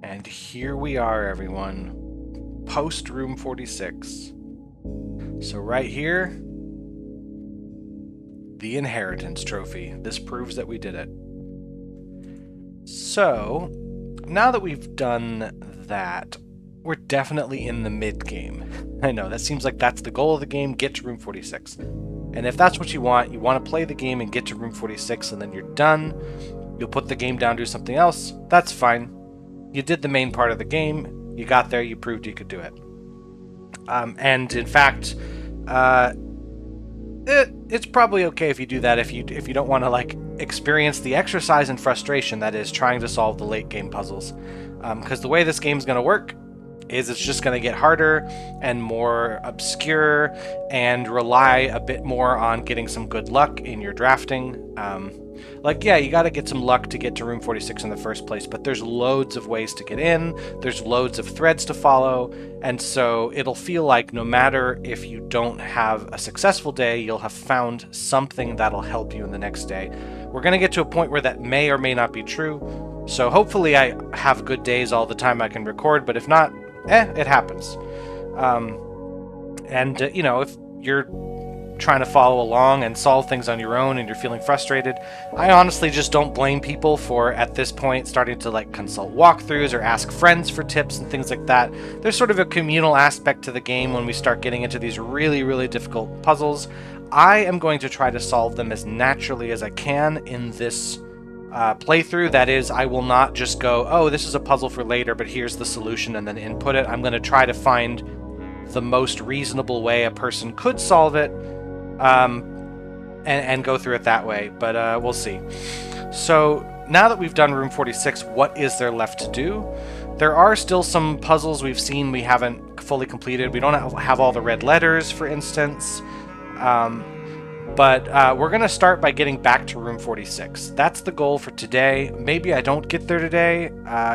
And here we are, everyone. Post room 46. So right here, the inheritance trophy. This proves that we did it. So, now that we've done that, we're definitely in the mid-game. I know, that seems like that's the goal of the game, get to room 46. And if that's what you want to play the game and get to room 46 and then you're done, you'll put the game down, do something else, that's fine. You did the main part of the game, you got there, you proved you could do it. And in fact, it's probably okay if you do that if you don't want to like experience the exercise and frustration that is trying to solve the late game puzzles. Because the way this game's going to work is it's just going to get harder and more obscure and rely a bit more on getting some good luck in your drafting. Yeah, you got to get some luck to get to room 46 in the first place, but there's loads of ways to get in, there's loads of threads to follow, and so it'll feel like no matter if you don't have a successful day, you'll have found something that'll help you in the next day. We're going to get to a point where that may or may not be true, so hopefully I have good days all the time I can record, but if not, it happens. If you're trying to follow along and solve things on your own and you're feeling frustrated, I honestly just don't blame people for, at this point, starting to like consult walkthroughs or ask friends for tips and things like that. There's sort of a communal aspect to the game when we start getting into these really, really difficult puzzles. I am going to try to solve them as naturally as I can in this playthrough. That is, I will not just go, oh, this is a puzzle for later, but here's the solution, and then input it. I'm going to try to find the most reasonable way a person could solve it, and go through it that way, but we'll see. So now that we've done room 46, what is there left to do? There are still some puzzles we've seen we haven't fully completed. We don't have all the red letters, for instance, but we're going to start by getting back to room 46. That's the goal for today. Maybe I don't get there today.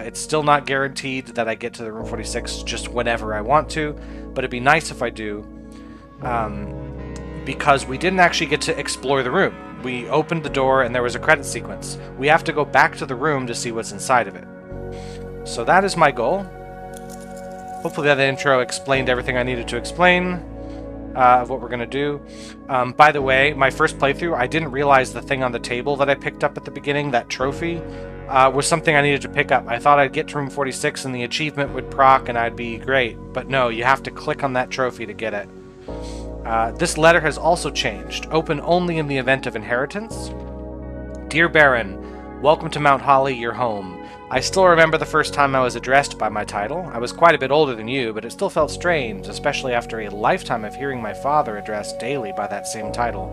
It's still not guaranteed that I get to the room 46 just whenever I want to, but it'd be nice if I do. Because we didn't actually get to explore the room. We opened the door and there was a credit sequence. We have to go back to the room to see what's inside of it. So that is my goal. Hopefully that intro explained everything I needed to explain of what we're going to do. By the way, my first playthrough, I didn't realize the thing on the table that I picked up at the beginning, that trophy, was something I needed to pick up. I thought I'd get to room 46 and the achievement would proc and I'd be great. But no, you have to click on that trophy to get it. This letter has also changed. Open only in the event of inheritance. Dear Baron, welcome to Mount Holly, your home. I still remember the first time I was addressed by my title. I was quite a bit older than you, but it still felt strange, especially after a lifetime of hearing my father addressed daily by that same title.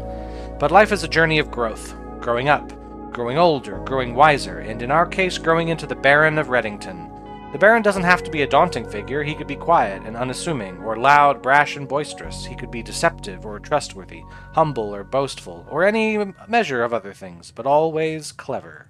But life is a journey of growth. Growing up, growing older, growing wiser, and in our case, growing into the Baron of Reddington. The Baron doesn't have to be a daunting figure. He could be quiet and unassuming, or loud, brash, and boisterous. He could be deceptive or trustworthy, humble or boastful, or any measure of other things, but always clever.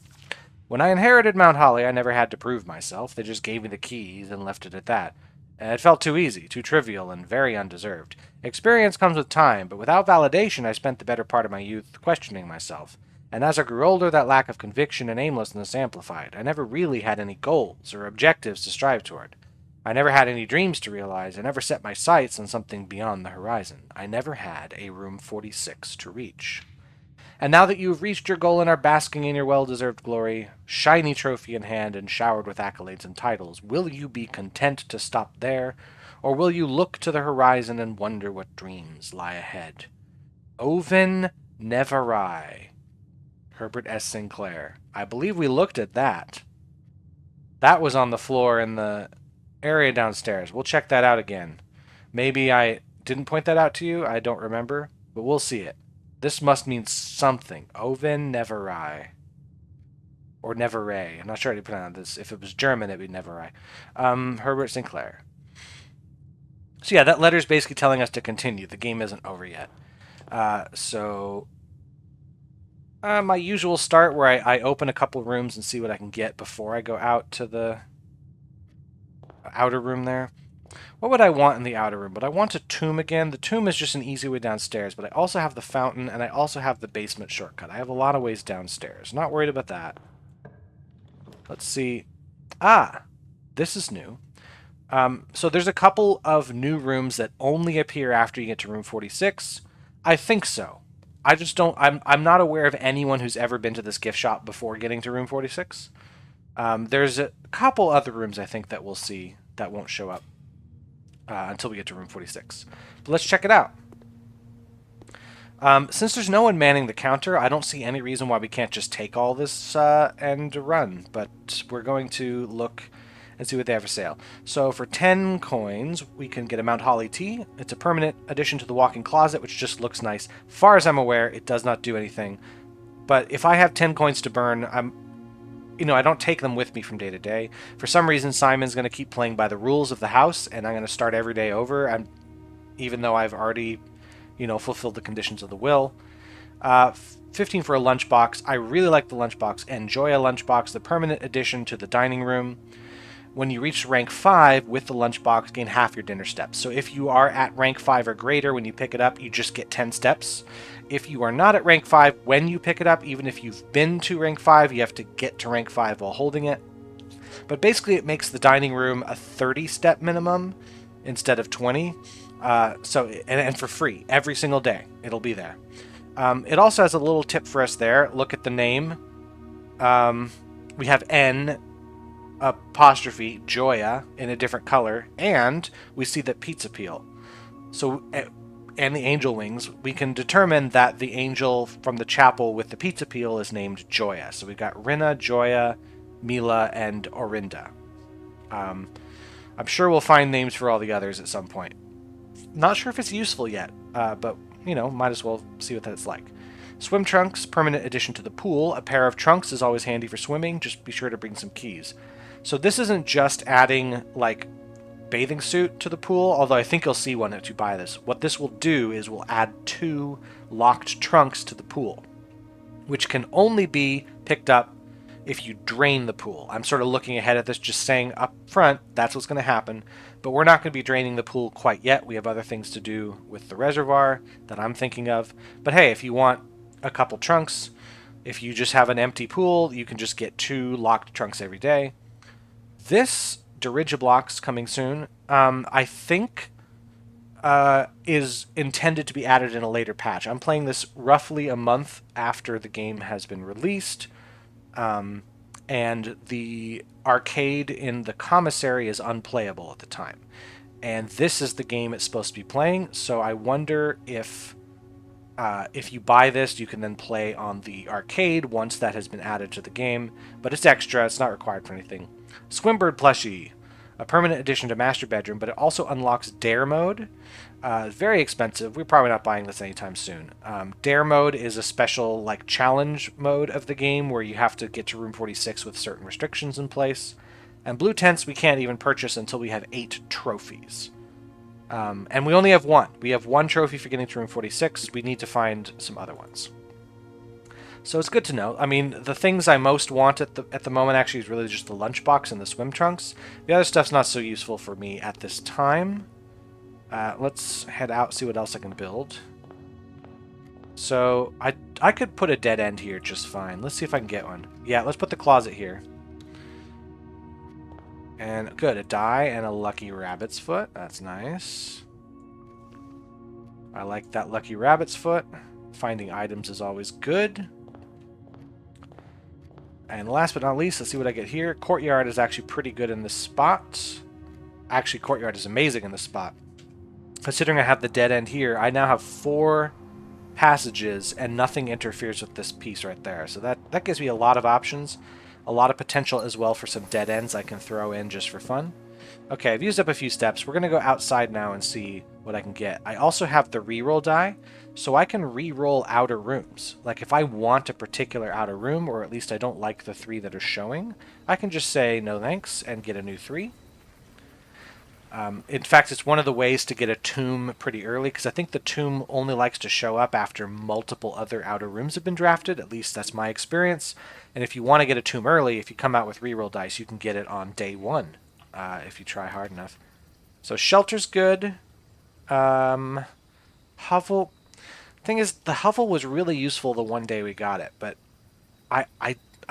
When I inherited Mount Holly, I never had to prove myself. They just gave me the keys and left it at that. It felt too easy, too trivial, and very undeserved. Experience comes with time, but without validation, I spent the better part of my youth questioning myself. And as I grew older, that lack of conviction and aimlessness amplified. I never really had any goals or objectives to strive toward. I never had any dreams to realize. I never set my sights on something beyond the horizon. I never had a room 46 to reach. And now that you have reached your goal and are basking in your well-deserved glory, shiny trophy in hand and showered with accolades and titles, will you be content to stop there, or will you look to the horizon and wonder what dreams lie ahead? Oven Nevarai. Herbert S. Sinclair. I believe we looked at that. That was on the floor in the area downstairs. We'll check that out again. Maybe I didn't point that out to you. I don't remember, but we'll see it. This must mean something. Oven Nevarai. Or Neveray. I'm not sure how to pronounce this. If it was German, it would be Neverai. Herbert Sinclair. So yeah, that letter's basically telling us to continue. The game isn't over yet. My usual start where I open a couple rooms and see what I can get before I go out to the outer room there. What would I want in the outer room? But I want a tomb again. The tomb is just an easy way downstairs, but I also have the fountain, and I also have the basement shortcut. I have a lot of ways downstairs. Not worried about that. Let's see. Ah! This is new. So there's a couple of new rooms that only appear after you get to room 46. I think so. I just don't. I'm not aware of anyone who's ever been to this gift shop before getting to room 46. There's a couple other rooms I think that we'll see that won't show up until we get to room 46. But let's check it out. Since there's no one manning the counter, I don't see any reason why we can't just take all this and run. But we're going to look and see what they have for sale. So for 10 coins, we can get a Mount Holly tea. It's a permanent addition to the walk-in closet, which just looks nice. Far as I'm aware, it does not do anything. But if I have 10 coins to burn, I don't take them with me from day to day. For some reason, Simon's going to keep playing by the rules of the house, and I'm going to start every day over, even though I've already, fulfilled the conditions of the will. 15 for a lunchbox. I really like the lunchbox. Enjoy a lunchbox, the permanent addition to the dining room. When you reach rank 5 with the lunchbox, gain half your dinner steps. So if you are at rank 5 or greater when you pick it up, you just get 10 steps. If you are not at rank 5 when you pick it up, even if you've been to rank 5, you have to get to rank 5 while holding it. But basically it makes the dining room a 30-step minimum instead of 20. And for free, every single day, it'll be there. It also has a little tip for us there. Look at the name. We have N apostrophe Joya in a different color, and we see that Pizza Peel. So, and the angel wings, we can determine that the angel from the chapel with the pizza peel is named Joya. So we've got Rina, Joya, Mila, and Orinda. I'm sure we'll find names for all the others at some point. Not sure if it's useful yet, but, might as well see what that's like. Swim trunks, permanent addition to the pool. A pair of trunks is always handy for swimming. Just be sure to bring some keys. So this isn't just adding, bathing suit to the pool, although I think you'll see one if you buy this. What this will do is we'll add 2 locked trunks to the pool, which can only be picked up if you drain the pool. I'm sort of looking ahead at this, just saying up front, that's what's going to happen. But we're not going to be draining the pool quite yet. We have other things to do with the reservoir that I'm thinking of. But hey, if you want a couple trunks, if you just have an empty pool, you can just get 2 locked trunks every day. This Dirigiblox coming soon, I think is intended to be added in a later patch. I'm playing this roughly a month after the game has been released, and the arcade in the commissary is unplayable at the time. And this is the game it's supposed to be playing, so I wonder if you buy this, you can then play on the arcade once that has been added to the game. But it's extra, it's not required for anything. Squimbird plushie, a permanent addition to Master Bedroom, but it also unlocks Dare Mode. Very expensive. We're probably not buying this anytime soon. Dare Mode is a special challenge mode of the game where you have to get to room 46 with certain restrictions in place. And blue tents we can't even purchase until we have 8 trophies. And we only have 1. We have 1 trophy for getting to room 46. We need to find some other ones. So it's good to know. I mean, the things I most want at the moment actually is really just the lunchbox and the swim trunks. The other stuff's not so useful for me at this time. Let's head out, see what else I can build. So I could put a dead end here just fine. Let's see if I can get one. Yeah, let's put the closet here. And good, a die and a lucky rabbit's foot. That's nice. I like that lucky rabbit's foot. Finding items is always good. And last but not least, let's see what I get here. Courtyard is actually pretty good in this spot. Actually, Courtyard is amazing in this spot. Considering I have the dead end here, I now have 4 passages and nothing interferes with this piece right there. So that gives me a lot of options. A lot of potential as well for some dead ends I can throw in just for fun. Okay, I've used up a few steps. We're going to go outside now and see what I can get. I also have the reroll die, so I can reroll outer rooms. Like if I want a particular outer room, or at least I don't like the 3 that are showing, I can just say no thanks and get a new 3. In fact, it's one of the ways to get a tomb pretty early, because I think the tomb only likes to show up after multiple other outer rooms have been drafted. At least that's my experience. And if you want to get a tomb early, if you come out with reroll dice, you can get it on day 1 if you try hard enough. So shelter's good. Hovel. Thing is, the hovel was really useful the one day we got it, but I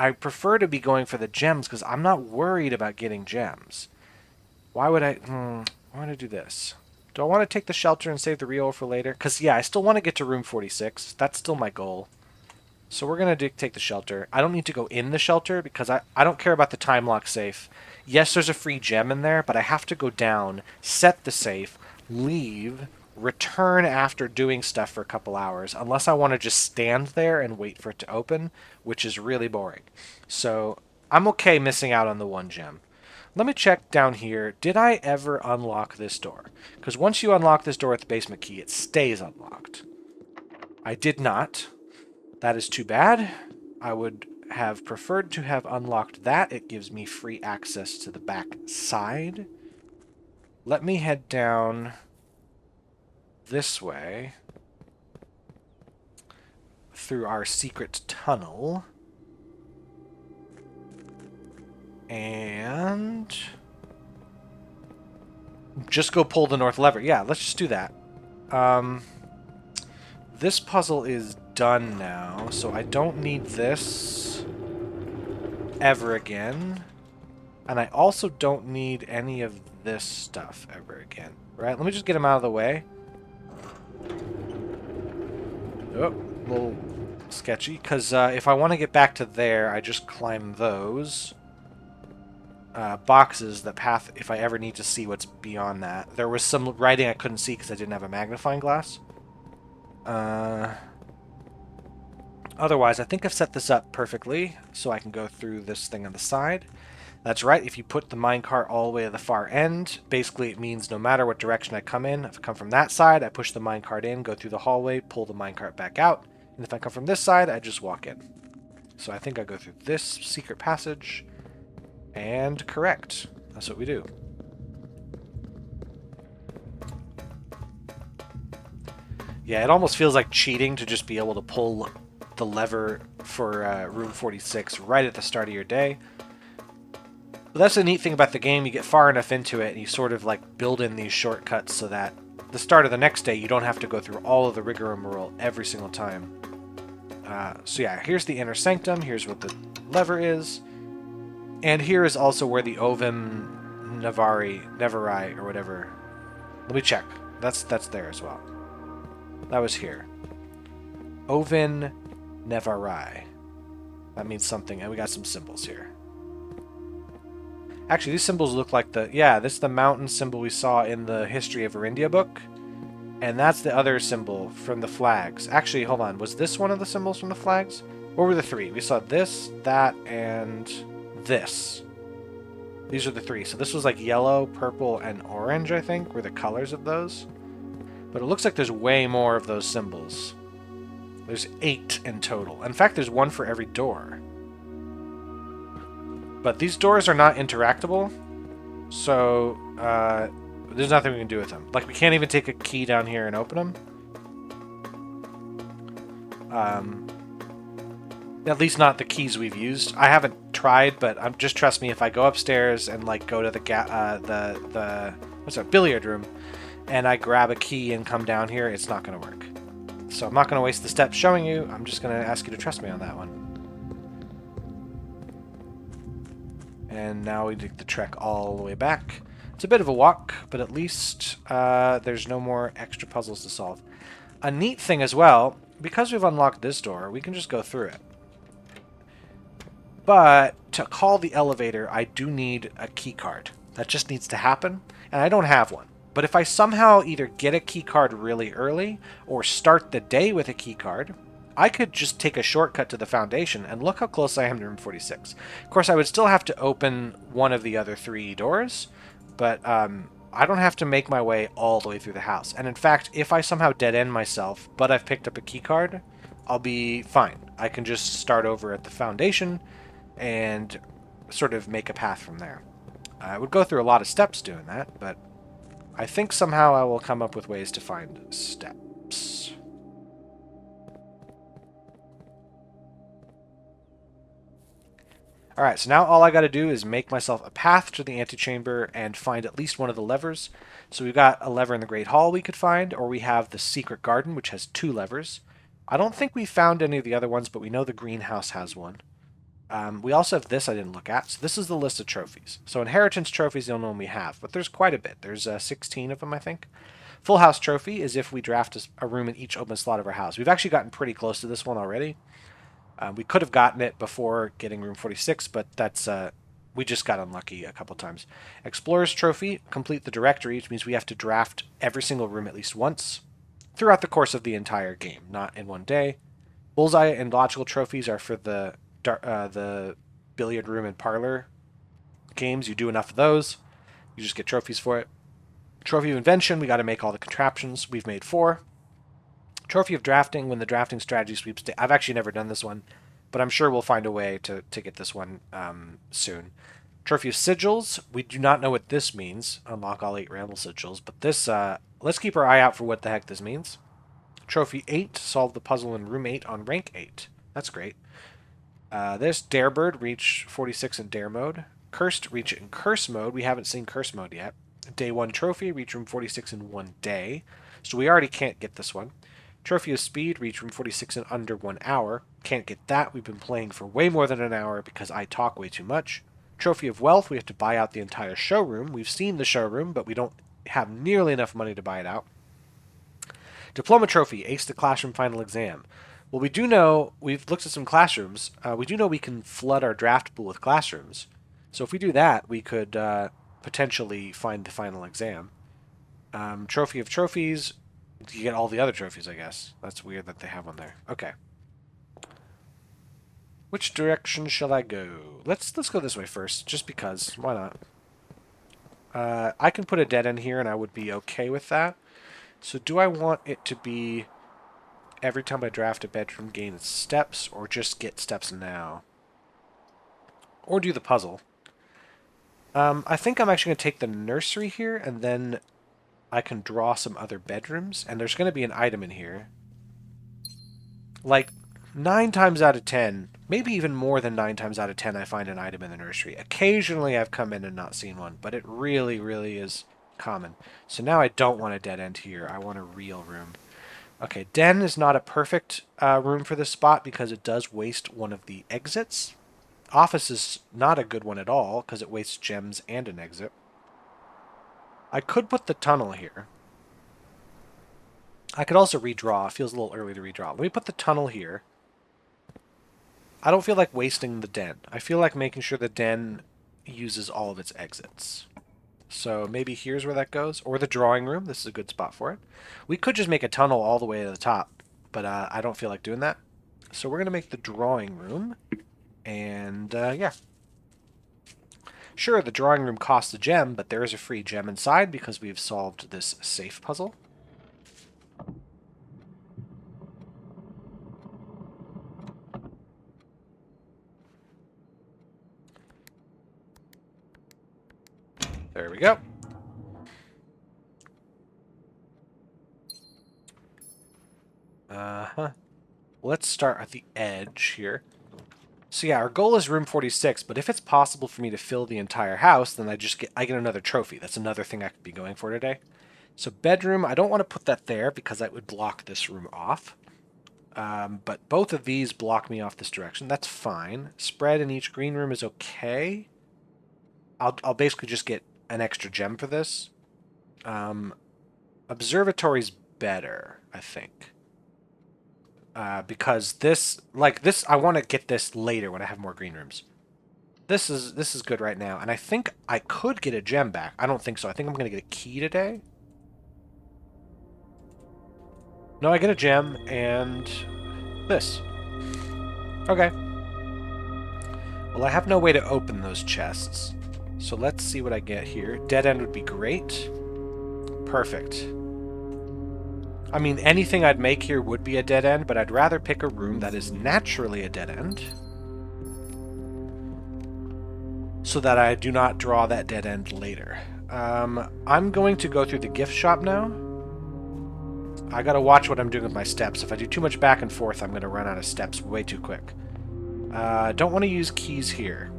I prefer to be going for the gems because I'm not worried about getting gems. Why would I... I want to do this. Do I want to take the shelter and save the real for later? Because, yeah, I still want to get to room 46. That's still my goal. So we're going to take the shelter. I don't need to go in the shelter because I don't care about the time lock safe. Yes, there's a free gem in there, but I have to go down, set the safe, leave, return after doing stuff for a couple hours, unless I want to just stand there and wait for it to open, which is really boring. So I'm okay missing out on the one gem. Let me check down here. Did I ever unlock this door? Because once you unlock this door with the basement key, it stays unlocked. I did not. That is too bad. I would have preferred to have unlocked that. It gives me free access to the back side. Let me head down this way through our secret tunnel. And just go pull the north lever. Yeah, let's just do that. This puzzle is done now, so I don't need this ever again. And I also don't need any of this stuff ever again. Right? Let me just get him out of the way. Oh, a little sketchy. Because if I want to get back to there, I just climb those boxes, the path, if I ever need to see what's beyond that. There was some writing I couldn't see because I didn't have a magnifying glass. Otherwise, I think I've set this up perfectly, so I can go through this thing on the side. That's right, if you put the minecart all the way to the far end, basically it means no matter what direction I come in, if I come from that side, I push the minecart in, go through the hallway, pull the minecart back out, and if I come from this side, I just walk in. So I think I go through this secret passage, and correct. That's what we do. Yeah, it almost feels like cheating to just be able to pull the lever for room 46 right at the start of your day. But that's the neat thing about the game. You get far enough into it and you sort of like build in these shortcuts so that the start of the next day you don't have to go through all of the rigmarole every single time. So yeah, here's the inner sanctum. Here's what the lever is. And here is also where the Ovum Nevari, or whatever. Let me check. That's there as well. That was here. Ovum Nevari. That means something, and we got some symbols here. Actually, these symbols look like this is the mountain symbol we saw in the History of Arindia book. And that's the other symbol from the flags. Actually, hold on. Was this one of the symbols from the flags? What were the three? We saw this, that, and this. These are the three. So this was like yellow, purple, and orange, I think, were the colors of those. But it looks like there's way more of those symbols. There's 8 in total. In fact, there's one for every door. But these doors are not interactable, so there's nothing we can do with them. Like, we can't even take a key down here and open them. At least not the keys we've used. I haven't tried, but just trust me, if I go upstairs and like go to the what's that, billiard room, and I grab a key and come down here, it's not going to work. So I'm not going to waste the steps showing you. I'm just going to ask you to trust me on that one. And now we take the trek all the way back. It's a bit of a walk, but at least there's no more extra puzzles to solve. A neat thing as well, because we've unlocked this door, we can just go through it. But to call the elevator, I do need a key card. That just needs to happen, and I don't have one. But if I somehow either get a key card really early or start the day with a key card, I could just take a shortcut to the foundation and look how close I am to room 46. Of course, I would still have to open one of the other 3 doors, but I don't have to make my way all the way through the house. And in fact, if I somehow dead-end myself, but I've picked up a key card, I'll be fine. I can just start over at the foundation and sort of make a path from there. I would go through a lot of steps doing that, but I think somehow I will come up with ways to find steps. Alright, so now all I got to do is make myself a path to the antechamber and find at least one of the levers. So we've got a lever in the Great Hall we could find, or we have the Secret Garden, which has 2 levers. I don't think we found any of the other ones, but we know the greenhouse has one. We also have this I didn't look at. So this is the list of trophies. So inheritance trophies, the only one we have, but there's quite a bit. There's 16 of them, I think. Full house trophy is if we draft a room in each open slot of our house. We've actually gotten pretty close to this one already. We could have gotten it before getting room 46, but that's we just got unlucky a couple times. Explorer's trophy, complete the directory, which means we have to draft every single room at least once throughout the course of the entire game, not in one day. Bullseye and logical trophies are for the billiard room and parlor games. You do enough of those, you just get trophies for it. Trophy of invention, we got to make all the contraptions. We've made 4. Trophy of drafting, when the drafting strategy sweepstakes. I've actually never done this one, but I'm sure we'll find a way to get this one soon. Trophy of sigils, we do not know what this means. Unlock all 8 ramble sigils, but this, let's keep our eye out for what the heck this means. Trophy 8, solve the puzzle in room 8 on rank 8. That's great. This Darebird, reach 46 in Dare mode. Cursed, reach it in Curse mode. We haven't seen Curse mode yet. Day 1 trophy, reach room 46 in 1 day. So we already can't get this one. Trophy of speed, reach room 46 in under 1 hour. Can't get that. We've been playing for way more than an hour because I talk way too much. Trophy of wealth, we have to buy out the entire showroom. We've seen the showroom, but we don't have nearly enough money to buy it out. Diploma trophy, ace the classroom final exam. Well, we do know, we've looked at some classrooms, we do know we can flood our draft pool with classrooms. So if we do that, we could potentially find the final exam. Trophy of trophies, you get all the other trophies, I guess. That's weird that they have one there. Okay. Which direction shall I go? Let's go this way first, just because. Why not? I can put a dead end here, and I would be okay with that. So do I want it to be every time I draft a bedroom gain its steps, or just get steps now? Or do the puzzle? I think I'm actually going to take the nursery here, and then I can draw some other bedrooms, and there's going to be an item in here. Like, 9 times out of 10, maybe even more than 9 times out of 10, I find an item in the nursery. Occasionally I've come in and not seen one, but it really, really is common. So now I don't want a dead end here. I want a real room. Okay, den is not a perfect room for this spot because it does waste one of the exits. Office is not a good one at all because it wastes gems and an exit. I could put the tunnel here. I could also redraw. It feels a little early to redraw. Let me put the tunnel here. I don't feel like wasting the den. I feel like making sure the den uses all of its exits. So maybe here's where that goes. Or the drawing room. This is a good spot for it. We could just make a tunnel all the way to the top, but I don't feel like doing that. So we're going to make the drawing room. And yeah. Sure, the drawing room costs a gem, but there is a free gem inside because we've solved this safe puzzle. There we go. Let's start at the edge here. So yeah, our goal is room 46, but if it's possible for me to fill the entire house, then I get another trophy. That's another thing I could be going for today. So bedroom, I don't want to put that there because that would block this room off. But both of these block me off this direction. That's fine. Spread in each green room is okay. I'll basically just get an extra gem for this. Observatory's better, I think. Because this, I want to get this later when I have more green rooms. This is good right now, and I think I could get a gem back. I don't think so. I think I'm going to get a key today. No, I get a gem, and this. Okay. Well, I have no way to open those chests, so let's see what I get here. Dead end would be great. Perfect. I mean, anything I'd make here would be a dead end, but I'd rather pick a room that is naturally a dead end so that I do not draw that dead end later. I'm going to go through the gift shop now. I gotta watch what I'm doing with my steps. If I do too much back and forth, I'm gonna run out of steps way too quick. Don't want to use keys here.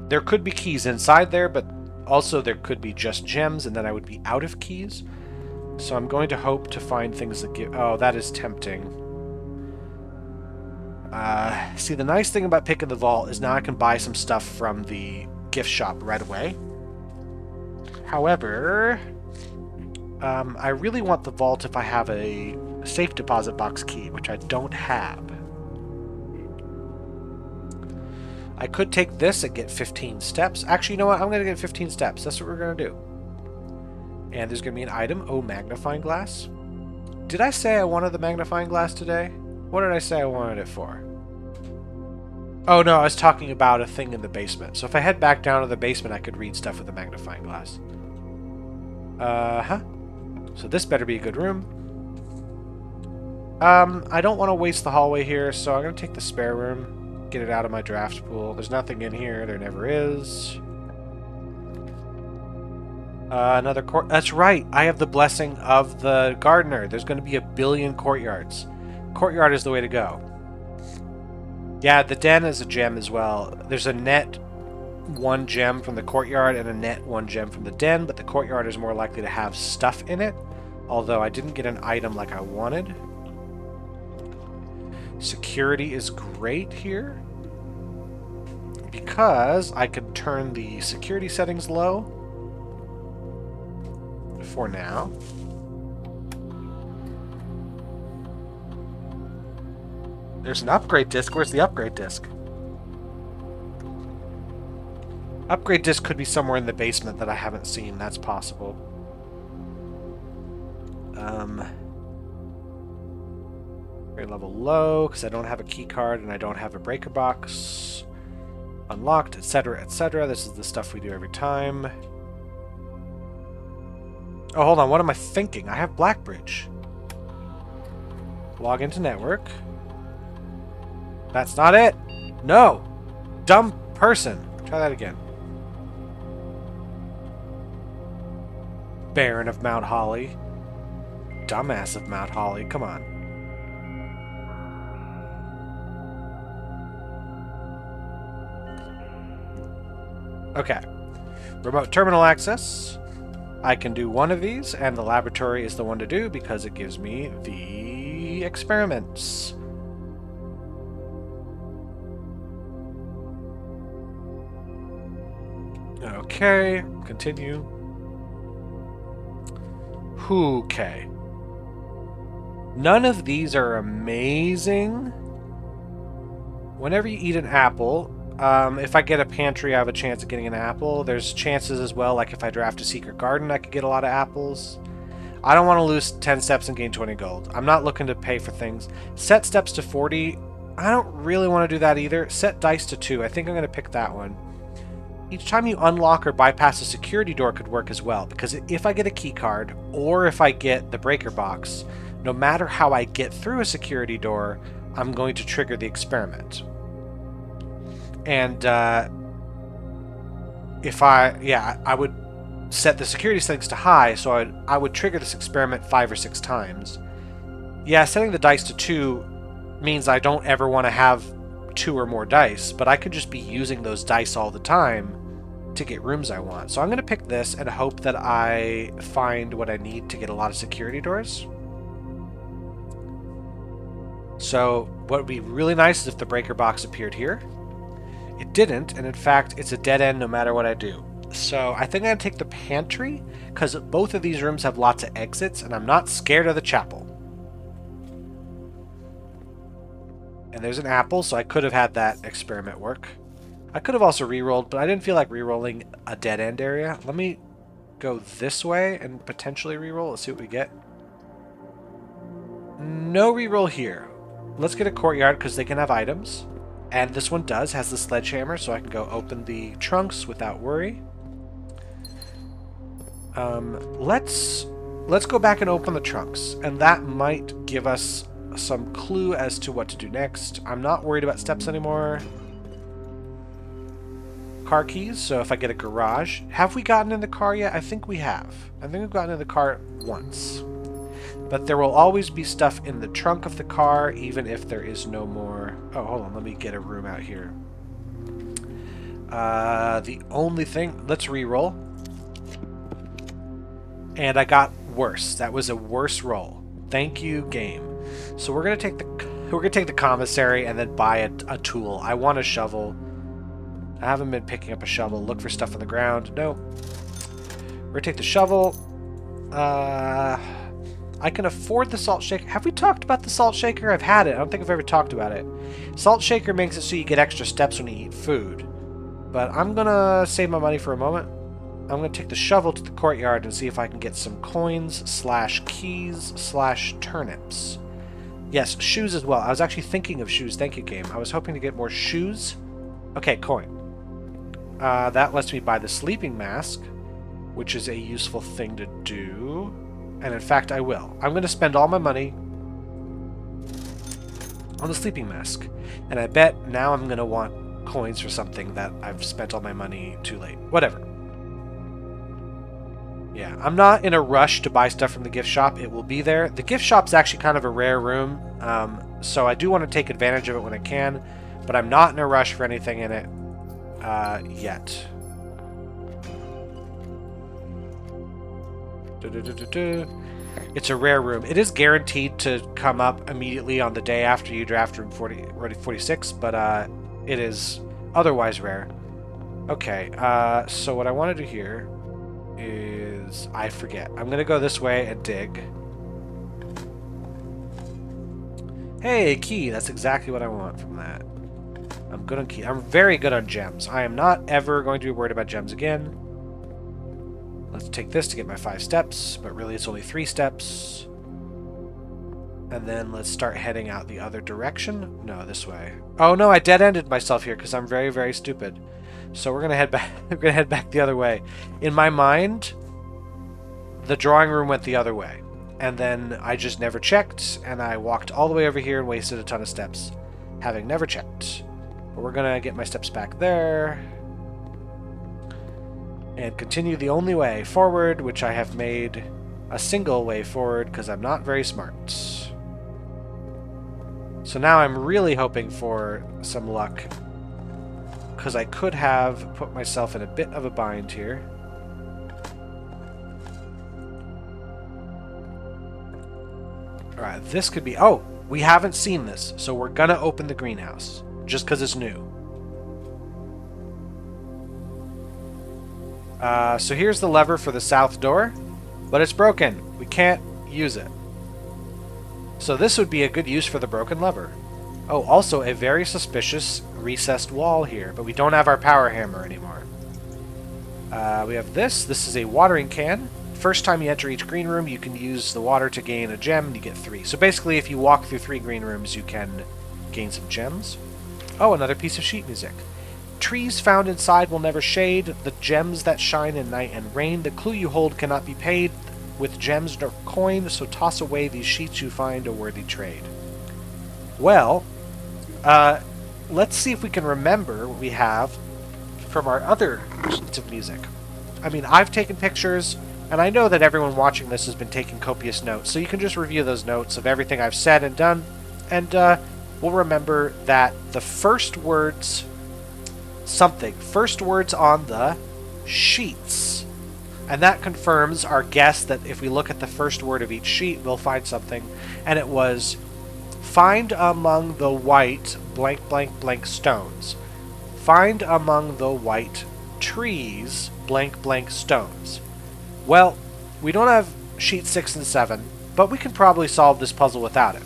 There could be keys inside there, but also there could be just gems, and then I would be out of keys. So I'm going to hope to find things that give... Oh, that is tempting. See, the nice thing about picking the vault is now I can buy some stuff from the gift shop right away. However, I really want the vault if I have a safe deposit box key, which I don't have. I could take this and get 15 steps. Actually, you know what? I'm going to get 15 steps. That's what we're going to do. And there's going to be an item. Oh, magnifying glass. Did I say I wanted the magnifying glass today? What did I say I wanted it for? Oh, no, I was talking about a thing in the basement. So if I head back down to the basement, I could read stuff with the magnifying glass. So this better be a good room. I don't want to waste the hallway here, so I'm going to take the spare room, get it out of my draft pool. There's nothing in here. There never is. Another court. That's right. I have the blessing of the gardener. There's going to be a billion courtyards. Courtyard is the way to go. Yeah, the den is a gem as well. There's a net 1 gem from the courtyard and a net 1 gem from the den, but the courtyard is more likely to have stuff in it, although I didn't get an item like I wanted. Security is great here because I could turn the security settings low for now. There's an upgrade disc. Where's the upgrade disc? Upgrade disc could be somewhere in the basement that I haven't seen. That's possible. Grade level low, because I don't have a key card and I don't have a breaker box. Unlocked, etc., etc. This is the stuff we do every time. Oh, hold on. What am I thinking? I have Blackbridge. Log into network. That's not it. No. Dumb person. Try that again. Baron of Mount Holly. Dumbass of Mount Holly. Come on. Okay. Remote terminal access. I can do one of these, and the laboratory is the one to do because it gives me the experiments. Okay, continue. Okay. None of these are amazing. Whenever you eat an apple, if I get a pantry, I have a chance of getting an apple. There's chances as well, like if I draft a secret garden, I could get a lot of apples. I don't want to lose 10 steps and gain 20 gold. I'm not looking to pay for things. Set steps to 40. I don't really want to do that either. Set dice to 2. I think I'm going to pick that one. Each time you unlock or bypass a security door could work as well, because if I get a key card or if I get the breaker box, no matter how I get through a security door, I'm going to trigger the experiment. And if I would set the security settings to high, so I would trigger this experiment 5 or 6 times. Yeah, setting the dice to 2 means I don't ever want to have 2 or more dice, but I could just be using those dice all the time to get rooms I want. So I'm going to pick this and hope that I find what I need to get a lot of security doors. So what would be really nice is if the breaker box appeared here. It didn't, and in fact, it's a dead end no matter what I do. So I think I'm going to take the pantry, because both of these rooms have lots of exits, and I'm not scared of the chapel. And there's an apple, so I could have had that experiment work. I could have also rerolled, but I didn't feel like rerolling a dead end area. Let me go this way and potentially reroll. Let's see what we get. No reroll here. Let's get a courtyard because they can have items. And this one has the sledgehammer, so I can go open the trunks without worry. Let's go back and open the trunks, and that might give us some clue as to what to do next. I'm not worried about steps anymore. Car keys, so if I get a garage. Have we gotten in the car yet? I think we have. I think we've gotten in the car once. But there will always be stuff in the trunk of the car, even if there is no more... Oh, hold on, let me get a room out here. The only thing... Let's re-roll. And I got worse. That was a worse roll. Thank you, game. So we're going to take the We're gonna take the commissary and then buy a tool. I want a shovel. I haven't been picking up a shovel. Look for stuff on the ground. No. We're gonna take the shovel. I can afford the salt shaker. Have we talked about the salt shaker? I've had it. I don't think I've ever talked about it. Salt shaker makes it so you get extra steps when you eat food. But I'm gonna save my money for a moment. I'm gonna take the shovel to the courtyard and see if I can get some coins / keys / turnips. Yes, shoes as well. I was actually thinking of shoes. Thank you, game. I was hoping to get more shoes. Okay, coin. That lets me buy the sleeping mask, which is a useful thing to do. And in fact, I will. I'm going to spend all my money on the sleeping mask. And I bet now I'm going to want coins for something that I've spent all my money too late. Whatever. Yeah, I'm not in a rush to buy stuff from the gift shop. It will be there. The gift shop's actually kind of a rare room, so I do want to take advantage of it when I can, but I'm not in a rush for anything in it yet. It's a rare room. It is guaranteed to come up immediately on the day after you draft room 46, but it is otherwise rare. Okay, so what I want to do here is... I forget. I'm going to go this way and dig. Hey, key! That's exactly what I want from that. I'm good on key. I'm very good on gems. I am not ever going to be worried about gems again. Let's take this to get my 5 steps, but really it's only 3 steps. And then let's start heading out the other direction. No, this way. Oh no, I dead-ended myself here because I'm very, very stupid. So we're gonna head back. We're gonna head back the other way. In my mind, the drawing room went the other way, and then I just never checked, and I walked all the way over here and wasted a ton of steps, having never checked. But we're gonna get my steps back there. And continue the only way forward, which I have made a single way forward because I'm not very smart. So now I'm really hoping for some luck, because I could have put myself in a bit of a bind here. Alright, this could be... Oh! We haven't seen this, so we're gonna open the greenhouse, just because it's new. So here's the lever for the south door, but it's broken. We can't use it. So this would be a good use for the broken lever. Oh, also a very suspicious recessed wall here, but we don't have our power hammer anymore. We have this. This is a watering can. First time you enter each green room, you can use the water to gain a gem, and you get 3. So basically, if you walk through 3 green rooms, you can gain some gems. Oh, another piece of sheet music. Trees found inside will never shade, the gems that shine in night and rain. The clue you hold cannot be paid with gems nor coin, so toss away these sheets you find a worthy trade. Well, let's see if we can remember what we have from our other sheets of music. I mean, I've taken pictures, and I know that everyone watching this has been taking copious notes, so you can just review those notes of everything I've said and done, and we'll remember that the first words... First words on the sheets. And that confirms our guess that if we look at the first word of each sheet, we'll find something. And it was, find among the white blank blank blank stones. Find among the white trees blank blank stones. Well, we don't have sheet 6 and 7, but we can probably solve this puzzle without it.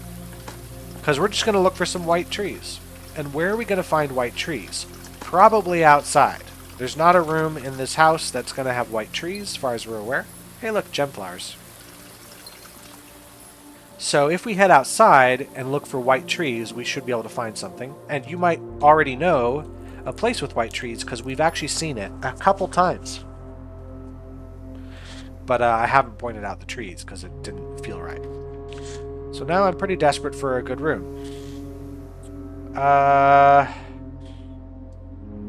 Because we're just going to look for some white trees. And where are we going to find white trees? Probably outside. There's not a room in this house that's going to have white trees, as far as we're aware. Hey, look, gem flowers. So if we head outside and look for white trees, we should be able to find something. And you might already know a place with white trees, because we've actually seen it a couple times. But I haven't pointed out the trees, because it didn't feel right. So now I'm pretty desperate for a good room.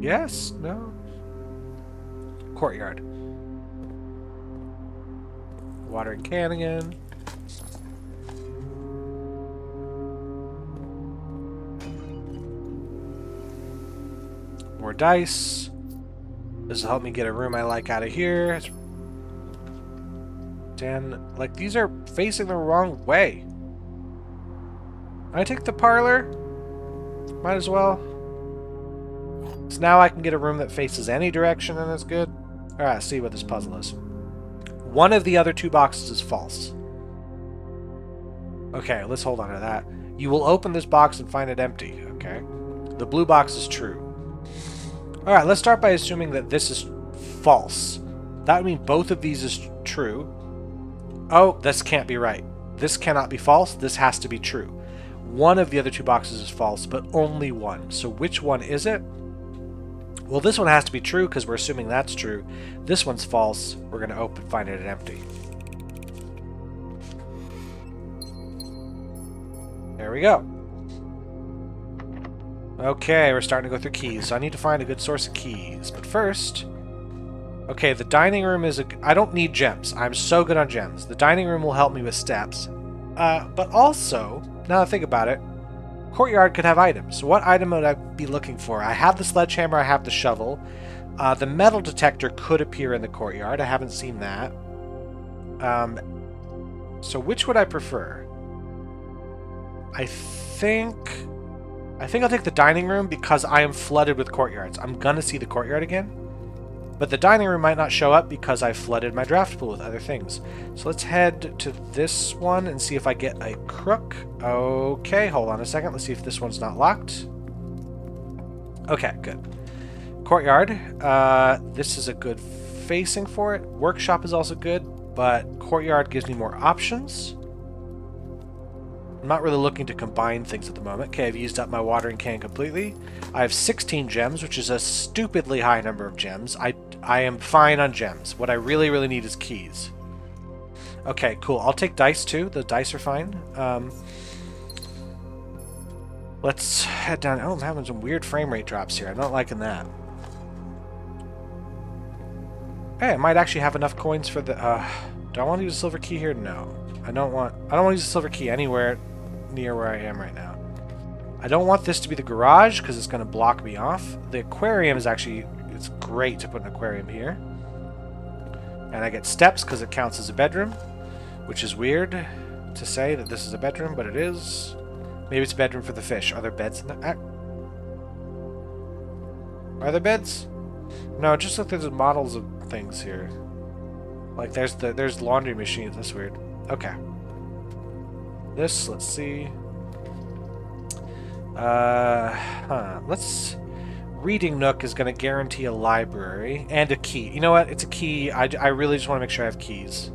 Yes? No? Courtyard. Watering can again. More dice. This will help me get a room I like out of here. 10. Like, these are facing the wrong way. I take the parlor? Might as well. So now I can get a room that faces any direction and is good. Alright, let's see what this puzzle is. One of the other two boxes is false. Okay, let's hold on to that. You will open this box and find it empty. Okay. The blue box is true. Alright, let's start by assuming that this is false. That would mean both of these is true. Oh, this can't be right. This cannot be false. This has to be true. One of the other two boxes is false, but only one. So which one is it? Well, this one has to be true because we're assuming that's true. This one's false. We're going to open, find it empty. There we go. Okay, we're starting to go through keys. So I need to find a good source of keys. But first... Okay, the dining room is I don't need gems. I'm so good on gems. The dining room will help me with steps. But also, now that I think about it, courtyard could have items. So what item would I be looking for? I have the sledgehammer, I have the shovel. The metal detector could appear in the courtyard. I haven't seen that. So which would I prefer? I think I'll take the dining room because I am flooded with courtyards. I'm gonna see the courtyard again. But the dining room might not show up because I flooded my draft pool with other things. So let's head to this one and see if I get a crook. Okay, hold on a second. Let's see if this one's not locked. Okay, good. Courtyard. This is a good facing for it. Workshop is also good, but courtyard gives me more options. I'm not really looking to combine things at the moment. Okay, I've used up my watering can completely. I have 16 gems, which is a stupidly high number of gems. I am fine on gems. What I really, really need is keys. Okay, cool. I'll take dice too. The dice are fine. Let's head down. Oh, I'm having some weird frame rate drops here. I'm not liking that. Hey, I might actually have enough coins for the... do I want to use a silver key here? No. I don't want to use a silver key anywhere near where I am right now. I don't want this to be the garage because it's going to block me off. The aquarium is actually... It's great to put an aquarium here. And I get steps because it counts as a bedroom, which is weird to say that this is a bedroom, but it is. Maybe it's a bedroom for the fish. Are there beds in there? Are there beds? No, it just looks like there's models of things here. Like there's laundry machines. That's weird. Okay. This, let's see. Let's... Reading Nook is going to guarantee a library and a key. You know what? It's a key. I really just want to make sure I have keys.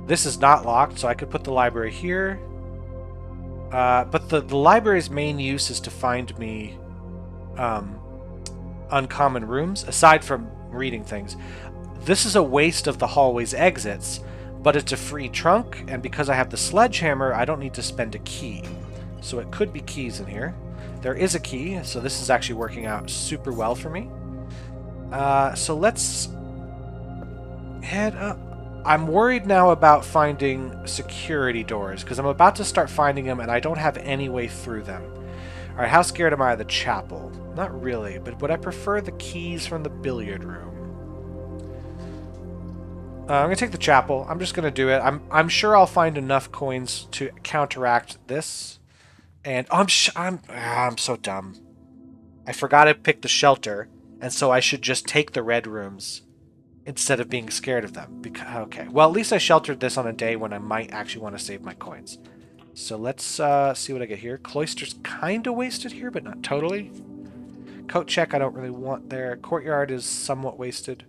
This is not locked, so I could put the library here. But the library's main use is to find me uncommon rooms, aside from reading things. This is a waste of the hallway's exits, but it's a free trunk, and because I have the sledgehammer, I don't need to spend a key. So it could be keys in here. There is a key, so this is actually working out super well for me. So let's head up. I'm worried now about finding security doors, because I'm about to start finding them, and I don't have any way through them. Alright, how scared am I of the chapel? Not really, but would I prefer the keys from the billiard room? I'm going to take the chapel. I'm just going to do it. I'm sure I'll find enough coins to counteract this. And I'm so dumb. I forgot to pick the shelter, and so I should just take the red rooms instead of being scared of them. Okay, well, at least I sheltered this on a day when I might actually want to save my coins. So let's see what I get here. Cloister's kind of wasted here, but not totally. Coat check I don't really want there. Courtyard is somewhat wasted.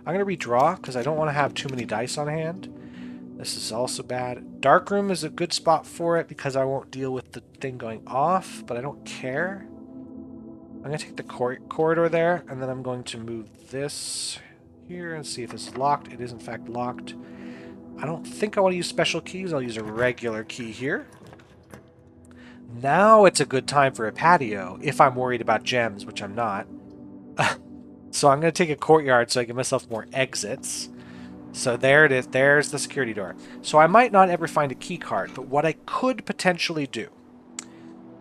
I'm going to redraw because I don't want to have too many dice on hand. This is also bad. Darkroom is a good spot for it because I won't deal with the thing going off, but I don't care. I'm going to take the corridor there, and then I'm going to move this here and see if it's locked. It is, in fact, locked. I don't think I want to use special keys. I'll use a regular key here. Now it's a good time for a patio, if I'm worried about gems, which I'm not. So I'm going to take a courtyard so I give myself more exits. So there it is. There's the security door. So I might not ever find a key card, but what I could potentially do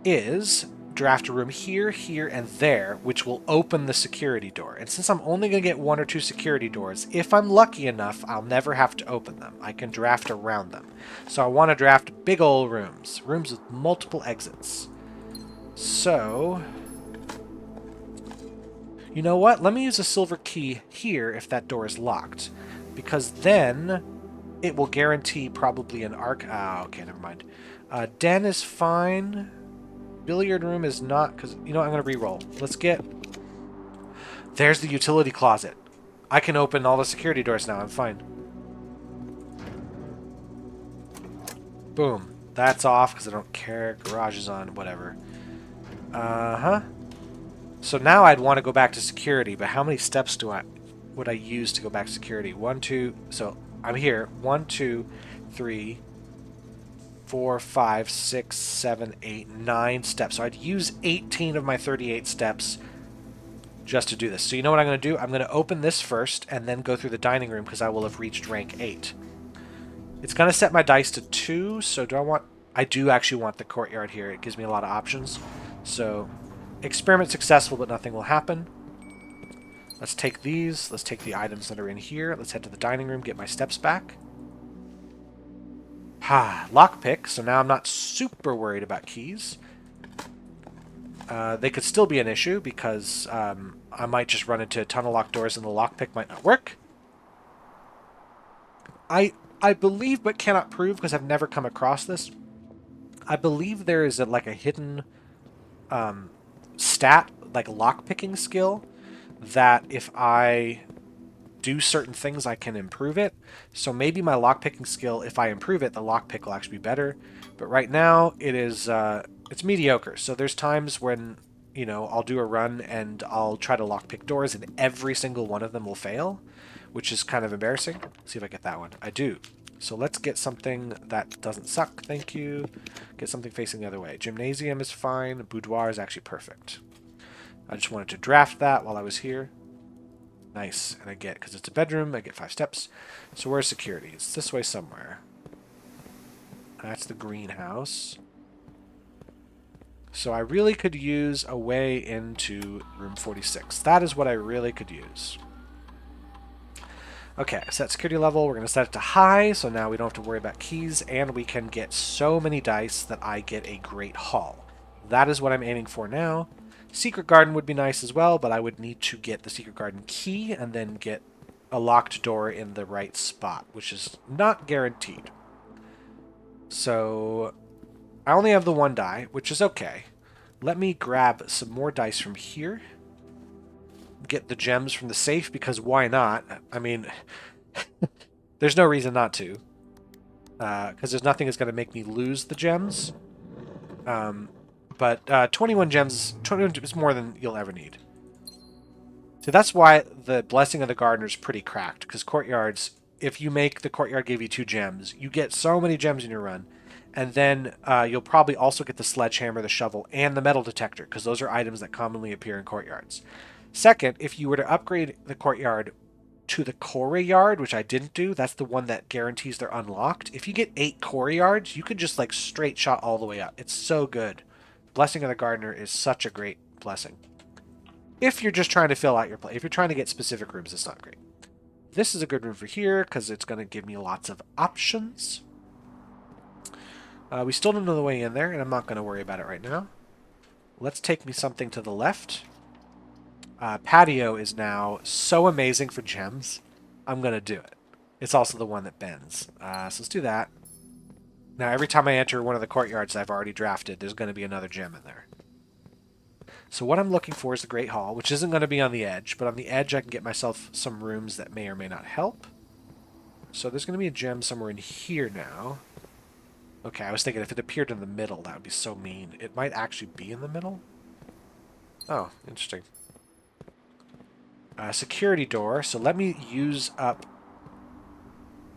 is draft a room here, here, and there, which will open the security door. And since I'm only going to get 1 or 2 security doors, if I'm lucky enough, I'll never have to open them. I can draft around them. So I want to draft big old rooms. Rooms with multiple exits. So... you know what? Let me use a silver key here if that door is locked. Because then it will guarantee probably an arc... ah, okay, never mind. Den is fine. Billiard room is not, because, you know what, I'm going to re-roll. Let's get... there's the utility closet. I can open all the security doors now. I'm fine. Boom. That's off, because I don't care. Garage is on. Whatever. Uh-huh. So now I'd want to go back to security, but how many steps would I use to go back to security? 1, 2... so I'm here. 1, 2, 3... 4, 5, 6, 7, 8, 9 steps. So I'd use 18 of my 38 steps just to do this. So you know what I'm going to do? I'm going to open this first and then go through the dining room because I will have reached rank 8. It's going to set my dice to 2, so do I want... I do actually want the courtyard here. It gives me a lot of options. So experiment successful, but nothing will happen. Let's take these. Let's take the items that are in here. Let's head to the dining room, get my steps back. Lockpick, so now I'm not super worried about keys. They could still be an issue because I might just run into tunnel lock doors and the lockpick might not work. I believe but cannot prove because I've never come across this. I believe there is like a hidden stat, like lockpicking skill, that if I do certain things, I can improve it. So maybe my lockpicking skill, if I improve it, the lockpick will actually be better. But right now, it is it's mediocre. So there's times when, you know, I'll do a run and I'll try to lockpick doors and every single one of them will fail, which is kind of embarrassing. Let's see if I get that one. I do. So let's get something that doesn't suck. Thank you. Get something facing the other way. Gymnasium is fine. Boudoir is actually perfect. I just wanted to draft that while I was here. Nice, and I get, because it's a bedroom, I get 5 steps. So where's security? It's this way somewhere. That's the greenhouse. So I really could use a way into room 46. That is what I really could use. Okay, set security level. We're going to set it to high, so now we don't have to worry about keys, and we can get so many dice that I get a great haul. That is what I'm aiming for now. Secret garden would be nice as well, but I would need to get the secret garden key and then get a locked door in the right spot, which is not guaranteed. So I only have the 1 die, which is okay. Let me grab some more dice from here. Get the gems from the safe, because why not? I mean, there's no reason not to. Because there's nothing that's going to make me lose the gems. But 21 gems is more than you'll ever need. So that's why the Blessing of the Gardener is pretty cracked, because courtyards, if you make the courtyard give you 2 gems, you get so many gems in your run. And then you'll probably also get the sledgehammer, the shovel, and the metal detector, because those are items that commonly appear in courtyards. Second, if you were to upgrade the courtyard to the quarry yard, which I didn't do, that's the one that guarantees they're unlocked. If you get 8 quarry yards, you could just like straight shot all the way up. It's so good. Blessing of the Gardener is such a great blessing. If you're just trying to fill out your play. If you're trying to get specific rooms, it's not great. This is a good room for here, because it's going to give me lots of options. We still don't know the way in there, and I'm not going to worry about it right now. Let's take me something to the left. Patio is now so amazing for gems. I'm going to do it. It's also the one that bends. So let's do that. Now, every time I enter one of the courtyards I've already drafted, there's going to be another gem in there. So what I'm looking for is the Great Hall, which isn't going to be on the edge, but on the edge I can get myself some rooms that may or may not help. So there's going to be a gem somewhere in here now. Okay, I was thinking if it appeared in the middle, that would be so mean. It might actually be in the middle. Oh, interesting. Security door, so let me use up...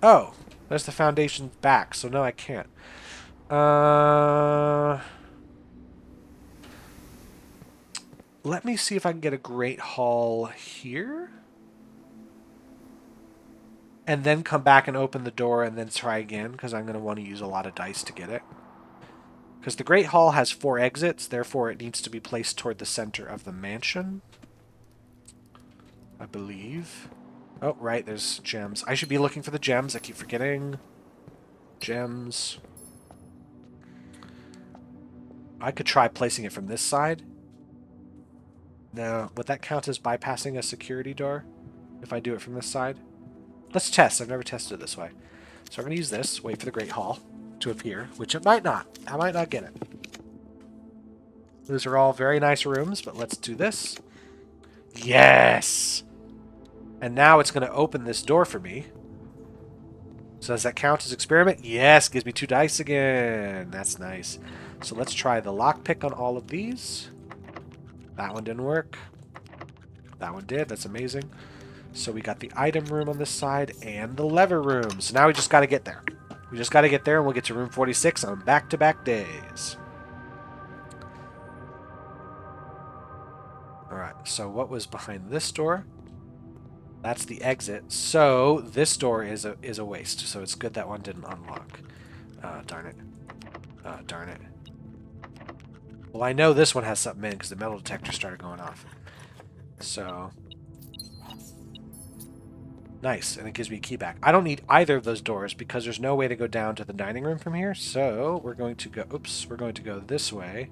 Oh, there's the foundation back, so no, I can't. Let me see if I can get a Great Hall here. And then come back and open the door and then try again, because I'm going to want to use a lot of dice to get it. Because the Great Hall has 4 exits, therefore it needs to be placed toward the center of the mansion. I believe. Oh, right, there's gems. I should be looking for the gems. I keep forgetting. Gems. I could try placing it from this side. Now, would that count as bypassing a security door if I do it from this side? Let's test. I've never tested it this way. So I'm going to use this, wait for the Great Hall to appear, which it might not. I might not get it. Those are all very nice rooms, but let's do this. Yes! And now it's going to open this door for me. So does that count as experiment? Yes, gives me 2 dice again. That's nice. So let's try the lockpick on all of these. That one didn't work. That one did. That's amazing. So we got the item room on this side and the lever room. So now we just got to get there. We just got to get there and we'll get to room 46 on back-to-back days. Alright, so what was behind this door? That's the exit. So this door is a waste. So it's good that one didn't unlock. Darn it. Darn it. Well, I know this one has something in because the metal detector started going off. So... nice, and it gives me a key back. I don't need either of those doors because there's no way to go down to the dining room from here. So we're going to go... oops, we're going to go this way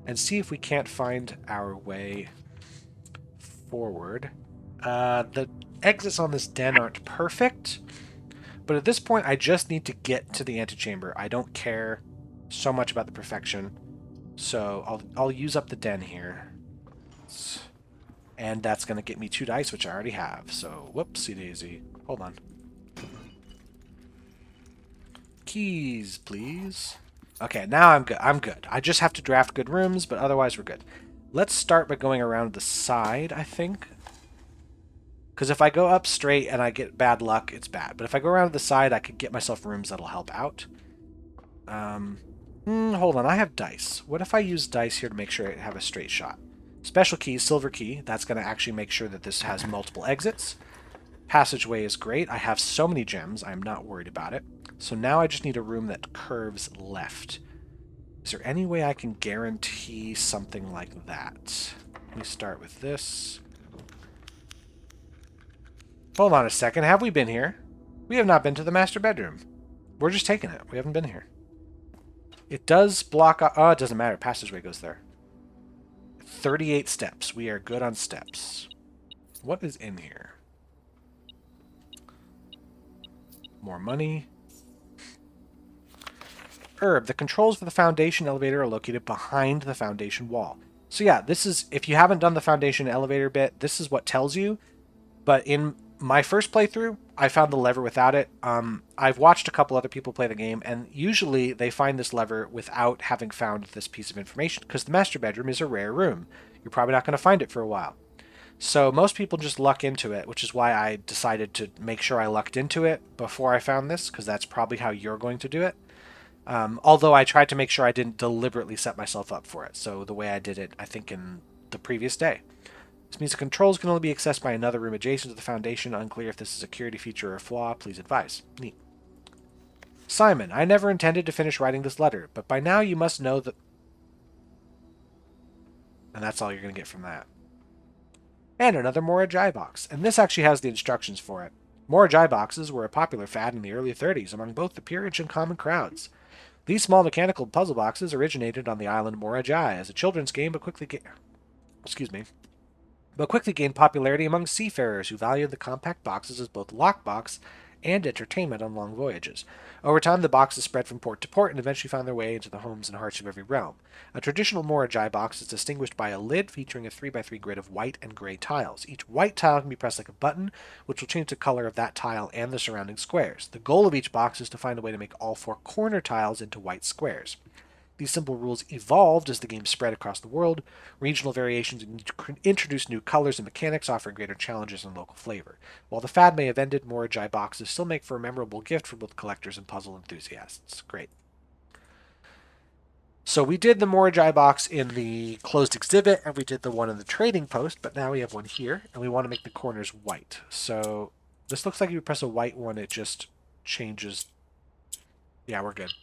and see if we can't find our way forward. The exits on this den aren't perfect, but at this point I just need to get to the antechamber. I don't care so much about the perfection, so I'll use up the den here. And that's going to get me 2 dice, which I already have. So, whoopsie daisy. Hold on. Keys, please. Okay, now I'm good. I'm good. I just have to draft good rooms, but otherwise we're good. Let's start by going around the side, I think. Because if I go up straight and I get bad luck, it's bad. But if I go around the side, I could get myself rooms that'll help out. Hold on. I have dice. What if I use dice here to make sure I have a straight shot? Special key, silver key. That's going to actually make sure that this has multiple exits. Passageway is great. I have so many gems. I'm not worried about it. So now I just need a room that curves left. Is there any way I can guarantee something like that? Let me start with this. Hold on a second. Have we been here? We have not been to the master bedroom. We're just taking it. We haven't been here. It does block... oh, it doesn't matter. Passageway goes there. 38 steps. We are good on steps. What is in here? More money. Herb. The controls for the foundation elevator are located behind the foundation wall. So yeah, this is... if you haven't done the foundation elevator bit, this is what tells you. But in my first playthrough, I found the lever without it. I've watched a couple other people play the game, and usually they find this lever without having found this piece of information, because the master bedroom is a rare room. You're probably not going to find it for a while. So most people just luck into it, which is why I decided to make sure I lucked into it before I found this, because that's probably how you're going to do it. Although I tried to make sure I didn't deliberately set myself up for it. So the way I did it, I think, in the previous day. This means the controls can only be accessed by another room adjacent to the foundation. Unclear if this is a security feature or a flaw. Please advise. Neat. Simon, I never intended to finish writing this letter, but by now you must know that... and that's all you're going to get from that. And another Morajai box. And this actually has the instructions for it. Morajai boxes were a popular fad in the early 30s among both the peerage and common crowds. These small mechanical puzzle boxes originated on the island Morajai as a children's game, but quickly gained popularity among seafarers who valued the compact boxes as both lockbox and entertainment on long voyages. Over time, the boxes spread from port to port and eventually found their way into the homes and hearts of every realm. A traditional Morajai box is distinguished by a lid featuring a 3x3 grid of white and gray tiles. Each white tile can be pressed like a button, which will change the color of that tile and the surrounding squares. The goal of each box is to find a way to make all 4 corner tiles into white squares. These simple rules evolved as the game spread across the world. Regional variations introduced new colors and mechanics, offering greater challenges and local flavor. While the fad may have ended, Morajai boxes still make for a memorable gift for both collectors and puzzle enthusiasts. Great. So we did the Morajai box in the closed exhibit, and we did the one in the trading post, but now we have one here, and we want to make the corners white. So this looks like if you press a white one, it just changes. Yeah, we're good.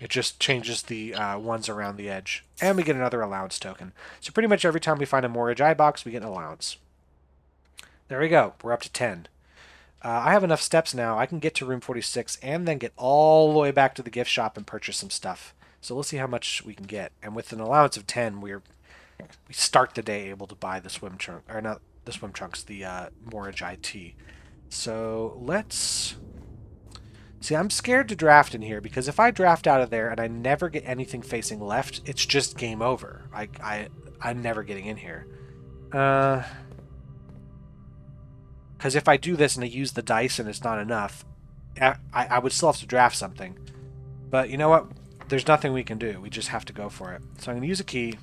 It just changes the ones around the edge. And we get another allowance token. So pretty much every time we find a Mortgage Eye box, we get an allowance. There we go. We're up to 10. I have enough steps now. I can get to room 46 and then get all the way back to the gift shop and purchase some stuff. So let's see how much we can get. And with an allowance of 10, we start the day able to buy the swim trunk, or not the swim trunks, the Mortgage IT. So let's see. I'm scared to draft in here because if I draft out of there and I never get anything facing left, it's just game over. I'm never getting in here. Because if I do this and I use the dice and it's not enough, I would still have to draft something. But you know what? There's nothing we can do. We just have to go for it. So I'm going to use a key,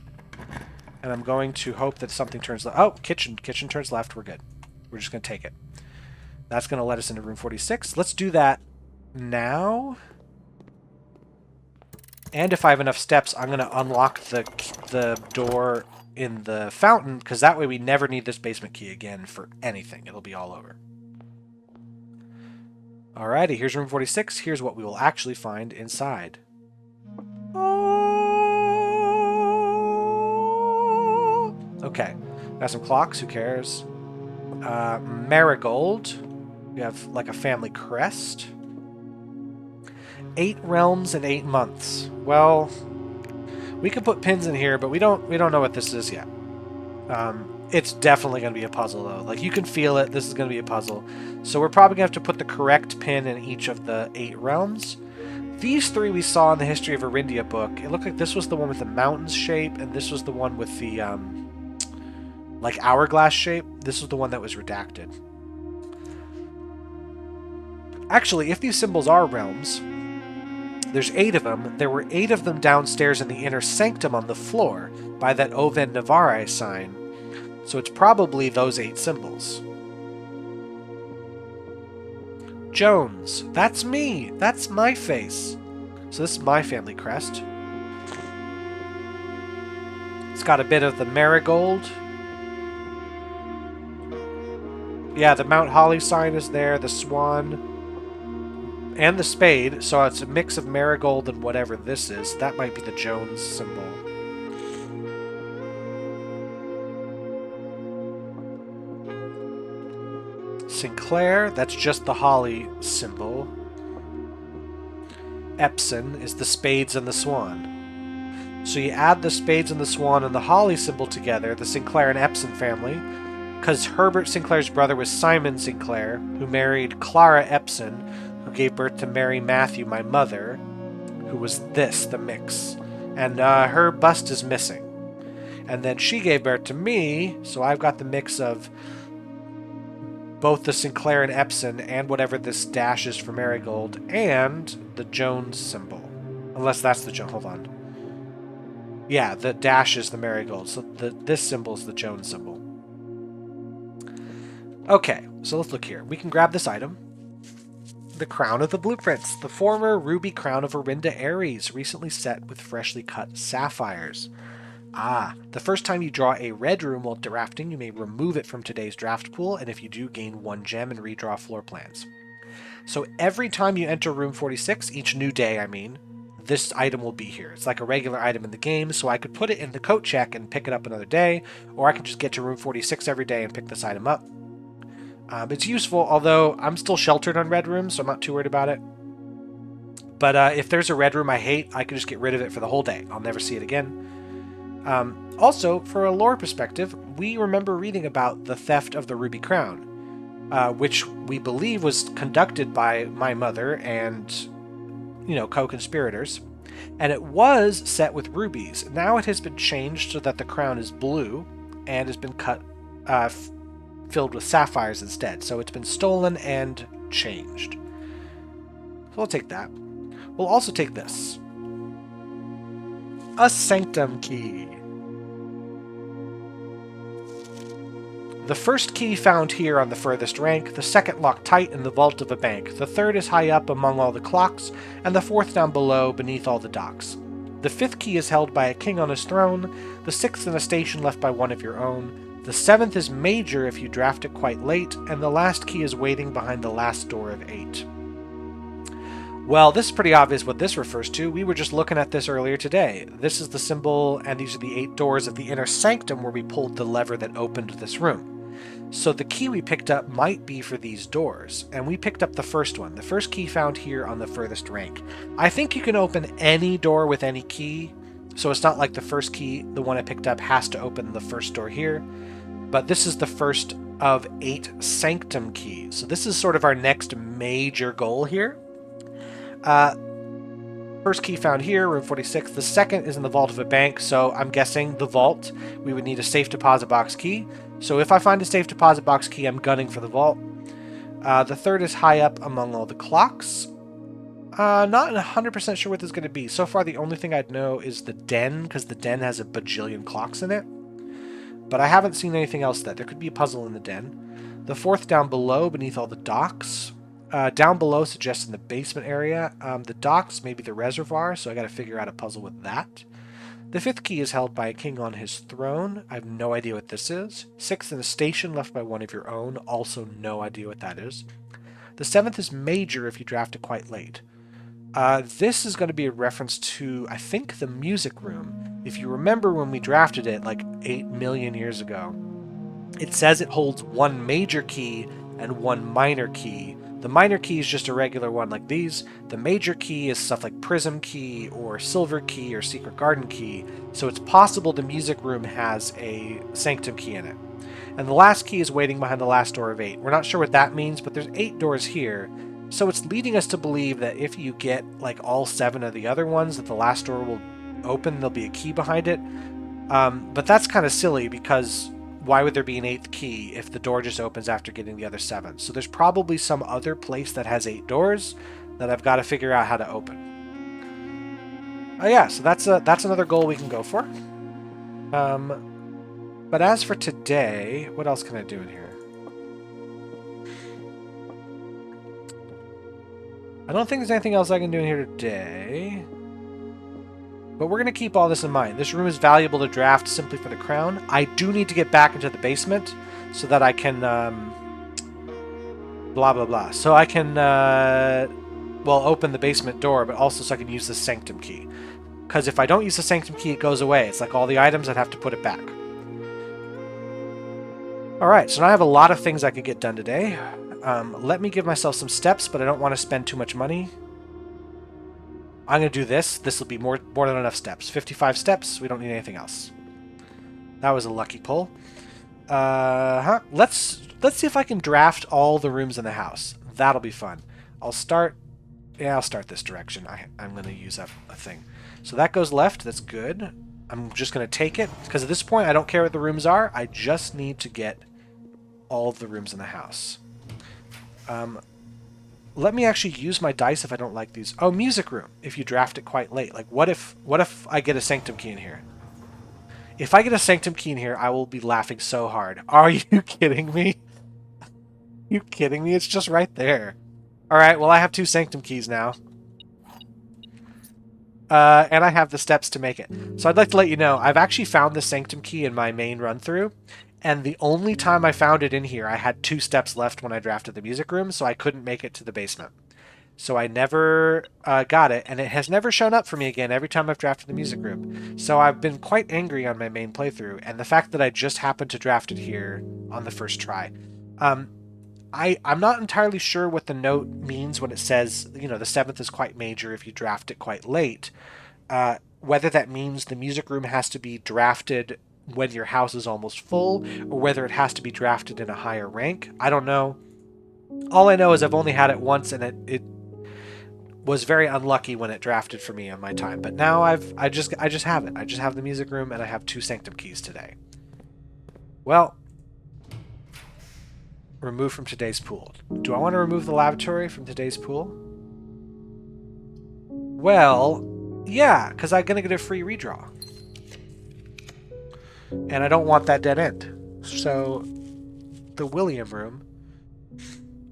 and I'm going to hope that something turns left. Oh, kitchen turns left. We're good. We're just going to take it. That's going to let us into room 46. Let's do that now. And if I have enough steps, I'm going to unlock the door in the fountain, because that way we never need this basement key again for anything. It'll be all over. Alrighty, here's room 46. Here's what we will actually find inside. Okay, got some clocks, who cares? Marigold. We have like a family crest. 8 realms and 8 months. Well, we could put pins in here, but we don't know what this is yet. It's definitely going to be a puzzle, though. Like, you can feel it. This is going to be a puzzle. So we're probably going to have to put the correct pin in each of the 8 realms. These 3 we saw in the History of Arindia book. It looked like this was the one with the mountains shape, and this was the one with the, like, hourglass shape. This was the one that was redacted. Actually, if these symbols are realms, there's 8 of them. There were 8 of them downstairs in the inner sanctum on the floor by that Oven Navare sign. So it's probably those 8 symbols. Jones. That's me. That's my face. So this is my family crest. It's got a bit of the marigold. Yeah, the Mount Holly sign is there. The swan. And the spade, so it's a mix of marigold and whatever this is. That might be the Jones symbol. Sinclair, that's just the holly symbol. Epson is the spades and the swan. So you add the spades and the swan and the holly symbol together, the Sinclair and Epson family, because Herbert Sinclair's brother was Simon Sinclair, who married Clara Epson, who gave birth to Mary Matthew, my mother, who was this, the mix. And her bust is missing. And then she gave birth to me, so I've got the mix of both the Sinclair and Epson and whatever this dash is for marigold and the Jones symbol. Unless that's the Jones. Hold on. Yeah, the dash is the marigold, so this symbol is the Jones symbol. Okay, so let's look here. We can grab this item. The Crown of the Blueprints. The former ruby crown of Arinda Ares, recently set with freshly cut sapphires. Ah, the first time you draw a red room while drafting, you may remove it from today's draft pool, and if you do, gain 1 gem and redraw floor plans. So every time you enter room 46, each new day, I mean, this item will be here. It's like a regular item in the game, so I could put it in the coat check and pick it up another day, or I can just get to room 46 every day and pick this item up. It's useful, although I'm still sheltered on red rooms, so I'm not too worried about it. But if there's a red room I hate, I can just get rid of it for the whole day. I'll never see it again. Also, for a lore perspective, we remember reading about the theft of the Ruby Crown, which we believe was conducted by my mother and, co-conspirators. And it was set with rubies. Now it has been changed so that the crown is blue and has been cut, filled with sapphires instead. So it's been stolen and changed. So we'll take that. We'll also take this. A Sanctum Key. The first key found here on the furthest rank, the second locked tight in the vault of a bank, the third is high up among all the clocks, and the fourth down below beneath all the docks. The fifth key is held by a king on his throne, the sixth in a station left by one of your own, the seventh is major if you draft it quite late, and the last key is waiting behind the last door of 8. Well, this is pretty obvious what this refers to. We were just looking at this earlier today. This is the symbol, and these are the 8 doors of the inner sanctum where we pulled the lever that opened this room. So the key we picked up might be for these doors, and we picked up the first one, the first key found here on the furthest rank. I think you can open any door with any key, so it's not like the first key, the one I picked up, has to open the first door here, but this is the first of 8 sanctum keys. So this is sort of our next major goal here. First key found here, room 46. The second is in the vault of a bank, so I'm guessing the vault, we would need a safe deposit box key. So if I find a safe deposit box key, I'm gunning for the vault. The third is high up among all the clocks. Not 100% sure what this is going to be. So far, the only thing I'd know is the den, because the den has a bajillion clocks in it. But I haven't seen anything else that. There could be a puzzle in the den. The fourth down below, beneath all the docks. Down below suggests in the basement area. The docks may be the reservoir, so I got to figure out a puzzle with that. The fifth key is held by a king on his throne. I have no idea what this is. Sixth in a station left by one of your own. Also no idea what that is. The seventh is major if you draft it quite late. This is going to be a reference to, I think, the music room. If you remember when we drafted it like 8 million years ago, it says it holds 1 major key and 1 minor key. The minor key is just a regular one like these. The major key is stuff like Prism Key or Silver Key or Secret Garden Key. So it's possible the music room has a Sanctum Key in it. And the last key is waiting behind the last door of 8. We're not sure what that means, but there's 8 doors here. So it's leading us to believe that if you get like all 7 of the other ones, that the last door will open, there'll be a key behind it. But that's kind of silly because why would there be an 8th key if the door just opens after getting the other 7? So there's probably some other place that has 8 doors that I've got to figure out how to open. Oh yeah, so that's another goal we can go for. But as for today, what else can I do in here? I don't think there's anything else I can do in here today. But we're going to keep all this in mind. This room is valuable to draft simply for the crown. I do need to get back into the basement so that I can... blah, blah, blah. So I can, well, open the basement door, but also so I can use the Sanctum Key. Because if I don't use the Sanctum Key, it goes away. It's like all the items, I'd have to put it back. Alright, so now I have a lot of things I could get done today. Let me give myself some steps, but I don't want to spend too much money. I'm going to do this. This will be more than enough steps. 55 steps. We don't need anything else. That was a lucky pull. Let's see if I can draft all the rooms in the house. That'll be fun. I'll start this direction. I'm going to use up a thing. So that goes left. That's good. I'm just going to take it because at this point I don't care what the rooms are. I just need to get all of the rooms in the house. Let me actually use my dice if I don't like these. Oh, music room. If you draft it quite late. Like, what if I get a Sanctum Key in here? If I get a Sanctum Key in here, I will be laughing so hard. Are you kidding me? You kidding me? It's just right there. Alright, well I have 2 Sanctum Keys now. And I have the steps to make it. So I'd like to let you know, I've actually found the Sanctum Key in my main run-through. And the only time I found it in here, I had 2 steps left when I drafted the music room, so I couldn't make it to the basement. So I never got it, and it has never shown up for me again every time I've drafted the music room. So I've been quite angry on my main playthrough, and the fact that I just happened to draft it here on the first try. I'm not entirely sure what the note means when it says, you know, the 7th is quite major if you draft it quite late. Whether that means the music room has to be drafted when your house is almost full, or whether it has to be drafted in a higher rank. I don't know. All I know is I've only had it once, and it was very unlucky when it drafted for me on my time. But now I just have it. I just have the music room, and I have 2 Sanctum Keys today. Well, remove from today's pool. Do I want to remove the lavatory from today's pool? Well, yeah, because I'm going to get a free redraw. And I don't want that dead end. So, the William room,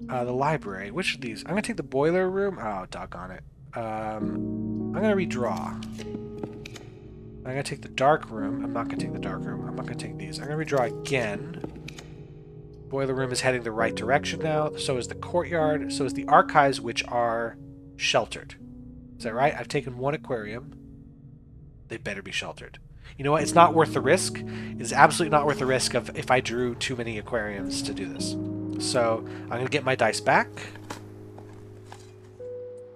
the library, which of these? I'm going to take the boiler room. Oh, doggone it. I'm going to redraw. I'm going to take the dark room. I'm not going to take the dark room. I'm not going to take these. I'm going to redraw again. Boiler room is heading the right direction now. So is the courtyard. So is the archives, which are sheltered. Is that right? I've taken one aquarium. They better be sheltered. You know what? It's not worth the risk. It's absolutely not worth the risk of if I drew too many aquariums to do this. So I'm going to get my dice back.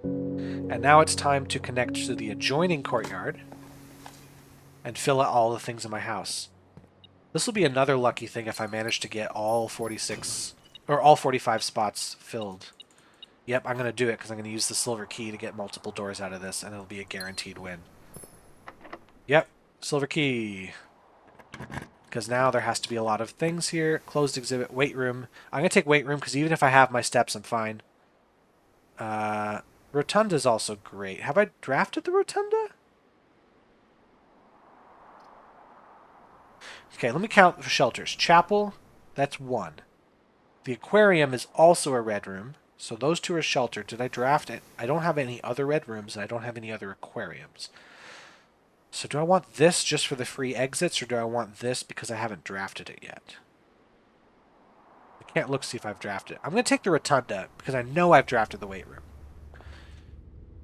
And now it's time to connect to the adjoining courtyard and fill out all the things in my house. This will be another lucky thing if I manage to get all 46 or all 45 spots filled. Yep, I'm going to do it because I'm going to use the silver key to get multiple doors out of this, and it'll be a guaranteed win. Yep, silver key. Because now there has to be a lot of things here. Closed exhibit, weight room. I'm going to take weight room because even if I have my steps, I'm fine. Rotunda is also great. Have I drafted the rotunda? Okay, let me count for shelters. Chapel, that's 1. The aquarium is also a red room. So those 2 are sheltered. Did I draft it? I don't have any other red rooms, and I don't have any other aquariums. So do I want this just for the free exits, or do I want this because I haven't drafted it yet? I can't look to see if I've drafted it. I'm going to take the rotunda because I know I've drafted the weight room.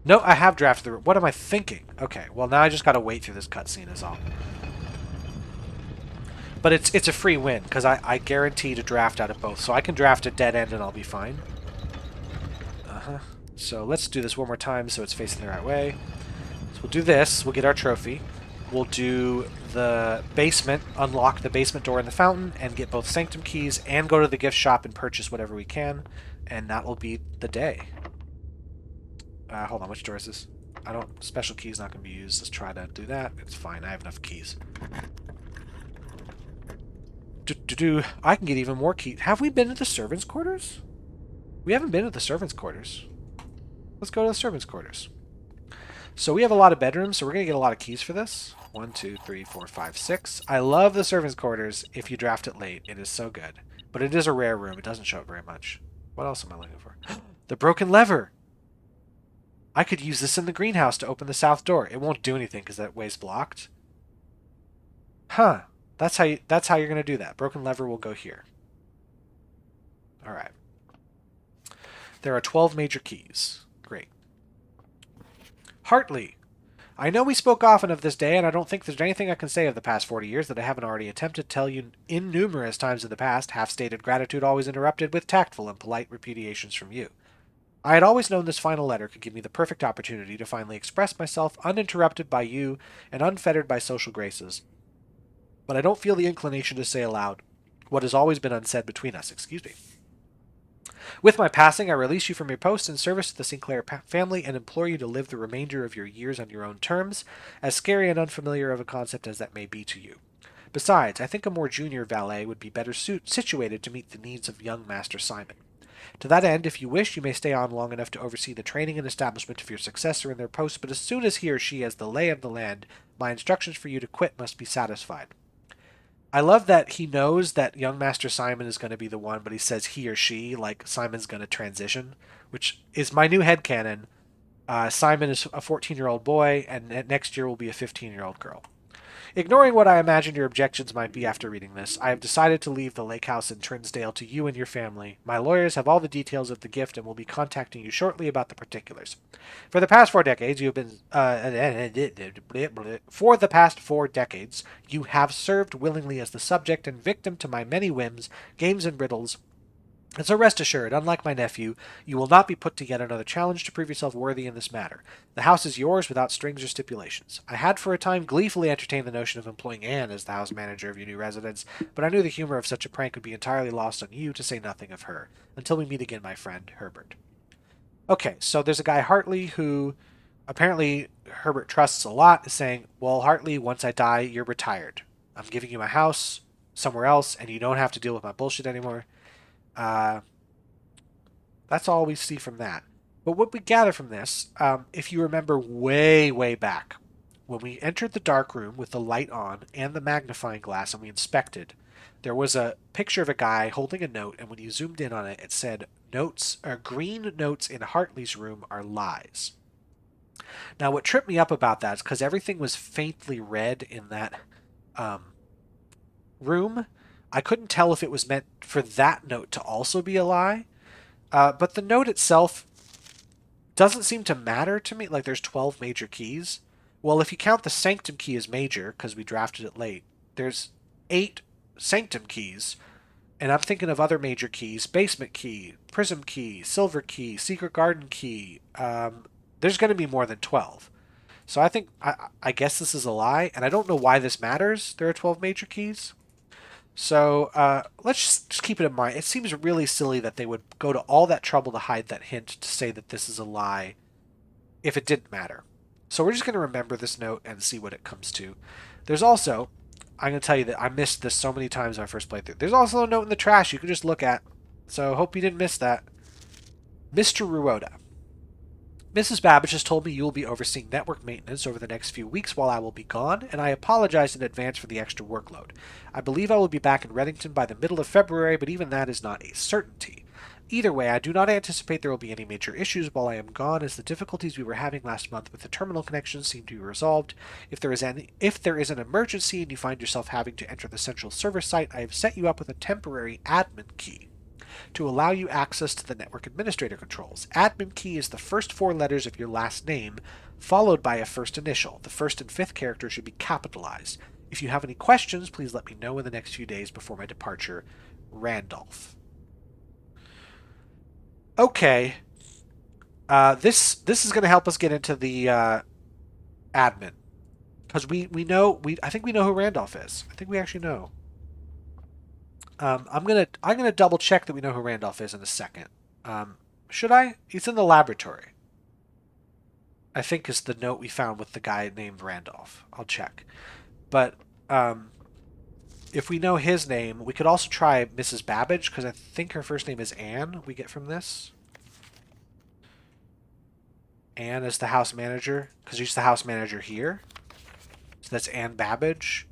No, I have drafted the room. What am I thinking? Okay, well now I just got to wait through this cutscene is all. But it's a free win because I guarantee to draft out of both. So I can draft a dead end and I'll be fine. So let's do this one more time so it's facing the right way. So we'll do this. We'll get our trophy. We'll do the basement, unlock the basement door in the fountain, and get both Sanctum keys, and go to the gift shop and purchase whatever we can. And that will be the day. Hold on, which door is this? Special key is not going to be used. Let's try to do that. It's fine. I have enough keys. I can get even more keys. Have we been to the servants' quarters? We haven't been to the servants' quarters. Let's go to the servants' quarters. So we have a lot of bedrooms, so we're going to get a lot of keys for this. 1, 2, 3, 4, 5, 6. I love the servants' quarters if you draft it late. It is so good. But it is a rare room. It doesn't show up very much. What else am I looking for? The broken lever! I could use this in the greenhouse to open the south door. It won't do anything because that way's blocked. Huh. That's how you're going to do that. Broken lever will go here. Alright. There are 12 major keys. Great. Hartley. I know we spoke often of this day, and I don't think there's anything I can say of the past 40 years that I haven't already attempted to tell you in numerous times in the past, half-stated gratitude always interrupted with tactful and polite repudiations from you. I had always known this final letter could give me the perfect opportunity to finally express myself uninterrupted by you and unfettered by social graces. But I don't feel the inclination to say aloud what has always been unsaid between us. Excuse me. With my passing, I release you from your post in service to the Sinclair family and implore you to live the remainder of your years on your own terms, as scary and unfamiliar of a concept as that may be to you. Besides, I think a more junior valet would be better situated to meet the needs of young Master Simon. To that end, if you wish, you may stay on long enough to oversee the training and establishment of your successor in their post, but as soon as he or she has the lay of the land, my instructions for you to quit must be satisfied. I love that he knows that young Master Simon is going to be the one, but he says he or she, like Simon's going to transition, which is my new headcanon. Simon is a 14-year-old boy, and next year will be a 15-year-old girl. Ignoring what I imagine your objections might be after reading this, I have decided to leave the lake house in Trinsdale to you and your family. My lawyers have all the details of the gift and will be contacting you shortly about the particulars. For the past 4 decades, you have been you have served willingly as the subject and victim to my many whims, games, and riddles. And so rest assured, unlike my nephew, you will not be put to yet another challenge to prove yourself worthy in this matter. The house is yours without strings or stipulations. I had for a time gleefully entertained the notion of employing Anne as the house manager of your new residence, but I knew the humor of such a prank would be entirely lost on you, to say nothing of her. Until we meet again, my friend, Herbert. Okay, so there's a guy, Hartley, who apparently Herbert trusts a lot, is saying, well, Hartley, once I die, you're retired. I'm giving you my house somewhere else, and you don't have to deal with my bullshit anymore. That's all we see from that. But what we gather from this, if you remember way, way back, when we entered the dark room with the light on and the magnifying glass and we inspected, there was a picture of a guy holding a note, and when you zoomed in on it, it said, green notes in Hartley's room are lies. Now, what tripped me up about that is because everything was faintly red in that room. I couldn't tell if it was meant for that note to also be a lie, but the note itself doesn't seem to matter to me. Like, there's 12 major keys. Well, if you count the Sanctum key as major, because we drafted it late, there's 8 Sanctum keys. And I'm thinking of other major keys: Basement key, Prism key, Silver key, Secret Garden key. There's going to be more than 12. So I think, I guess this is a lie, and I don't know why this matters. There are 12 major keys. So let's just keep it in mind. It seems really silly that they would go to all that trouble to hide that hint to say that this is a lie if it didn't matter. So we're just going to remember this note and see what it comes to. There's also, I'm going to tell you that I missed this so many times in my first playthrough. There's also a note in the trash you can just look at. So hope you didn't miss that. Mr. Ruoda. Mrs. Babbage has told me you will be overseeing network maintenance over the next few weeks while I will be gone, and I apologize in advance for the extra workload. I believe I will be back in Reddington by the middle of February, but even that is not a certainty. Either way, I do not anticipate there will be any major issues while I am gone, as the difficulties we were having last month with the terminal connection seem to be resolved. If there is an emergency and you find yourself having to enter the central server site, I have set you up with a temporary admin key to allow you access to the network administrator controls. Admin key is the first 4 letters of your last name, followed by a first initial. The first and 5th character should be capitalized. If you have any questions, please let me know in the next few days before my departure. Randolph. Okay. This is going to help us get into the admin, because I think we know who Randolph is. I think we actually know. I'm gonna double check that we know who Randolph is in a second. Should I? He's in the laboratory, I think, is the note we found with the guy named Randolph. I'll check. But if we know his name, we could also try Mrs. Babbage, because I think her first name is Anne, we get from this. Anne is the house manager, because she's the house manager here. So that's Anne Babbage.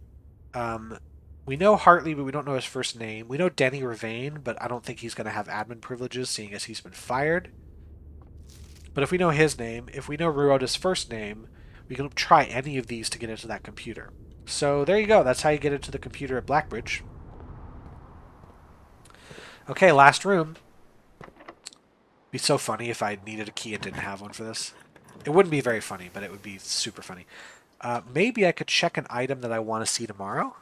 We know Hartley, but we don't know his first name. We know Denny Ravane, but I don't think he's going to have admin privileges, seeing as he's been fired. But if we know his name, if we know Ruoda's first name, we can try any of these to get into that computer. So there you go. That's how you get into the computer at Blackbridge. Okay, last room. It'd be so funny if I needed a key and didn't have one for this. It wouldn't be very funny, but it would be super funny. Maybe I could check an item that I want to see tomorrow.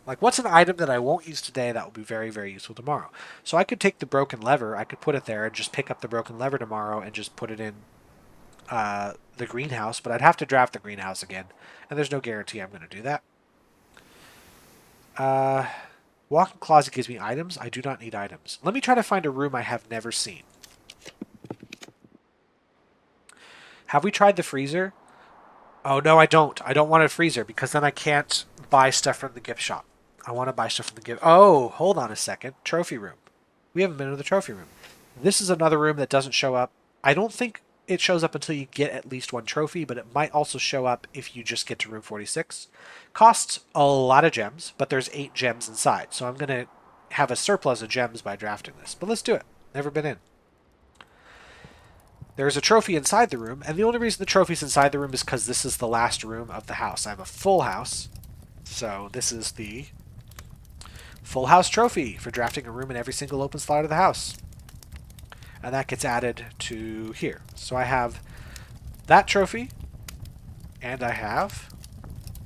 Like, what's an item that I won't use today that will be very, very useful tomorrow? So I could take the broken lever, I could put it there and just pick up the broken lever tomorrow and just put it in the greenhouse, but I'd have to draft the greenhouse again, and there's no guarantee I'm going to do that. Walk-in closet gives me items. I do not need items. Let me try to find a room I have never seen. Have we tried the freezer? Oh, no, I don't. I don't want a freezer, because then I can't buy stuff from the gift shop. I want to buy stuff from the gift... Oh, hold on a second. Trophy room. We haven't been to the trophy room. This is another room that doesn't show up. I don't think it shows up until you get at least 1 trophy, but it might also show up if you just get to room 46. Costs a lot of gems, but there's 8 gems inside, so I'm going to have a surplus of gems by drafting this. But let's do it. Never been in. There's a trophy inside the room, and the only reason the trophy's inside the room is because this is the last room of the house. I have a full house, so this is the full house trophy for drafting a room in every single open slot of the house. And that gets added to here. So I have that trophy, and I have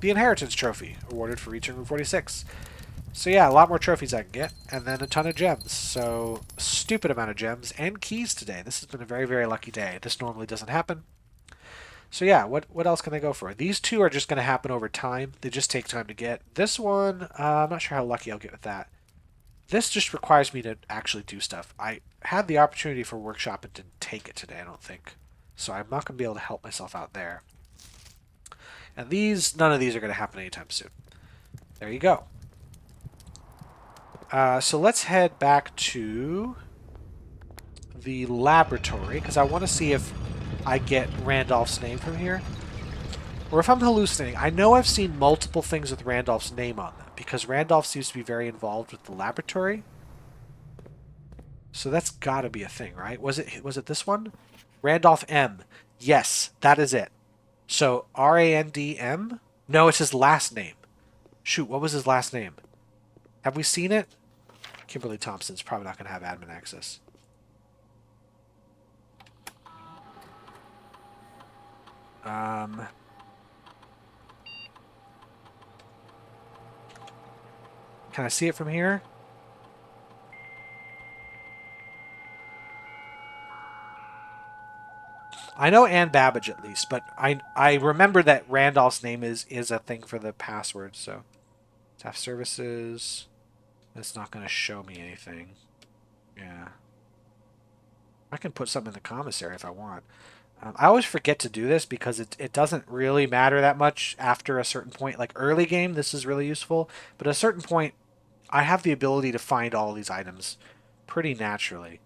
the inheritance trophy, awarded for reaching room 46. So yeah, a lot more trophies I can get, and then a ton of gems. So, stupid amount of gems and keys today. This has been a very, very lucky day. This normally doesn't happen. So yeah, what else can I go for? These 2 are just going to happen over time. They just take time to get. This one, I'm not sure how lucky I'll get with that. This just requires me to actually do stuff. I had the opportunity for workshop and didn't take it today, I don't think. So I'm not going to be able to help myself out there. And these, none of these are going to happen anytime soon. There you go. So let's head back to the laboratory, because I want to see if I get Randolph's name from here, or if I'm hallucinating. I know I've seen multiple things with Randolph's name on them, because Randolph seems to be very involved with the laboratory. So that's got to be a thing, right? Was it this one? Randolph M. Yes, that is it. So R-A-N-D-M? No, it's his last name. Shoot, what was his last name? Have we seen it? Kimberly Thompson's probably not going to have admin access. Can I see it from here? I know Ann Babbage at least, but I remember that Randolph's name is a thing for the password. So staff services. That's not going to show me anything. Yeah. I can put something in the commissary if I want. I always forget to do this because it doesn't really matter that much after a certain point. Like early game, this is really useful. But at a certain point, I have the ability to find all these items pretty naturally.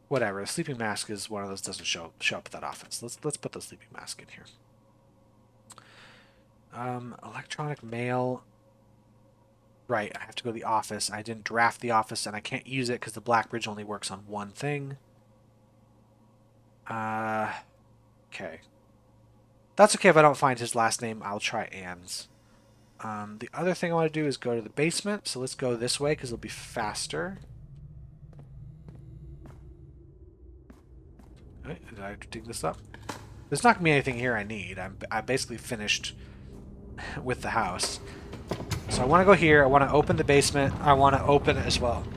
Whatever. The sleeping mask is one of those doesn't show up that often. So let's put the sleeping mask in here. Electronic mail. Right, I have to go to the office. I didn't draft the office, and I can't use it because the Blackbridge only works on one thing. Okay. That's okay if I don't find his last name. I'll try Ann's. The other thing I want to do is go to the basement, so let's go this way because it'll be faster. Did I dig this up? There's not going to be anything here I need. I'm basically finished with the house. So I want to go here. I want to open the basement. I want to open it as well.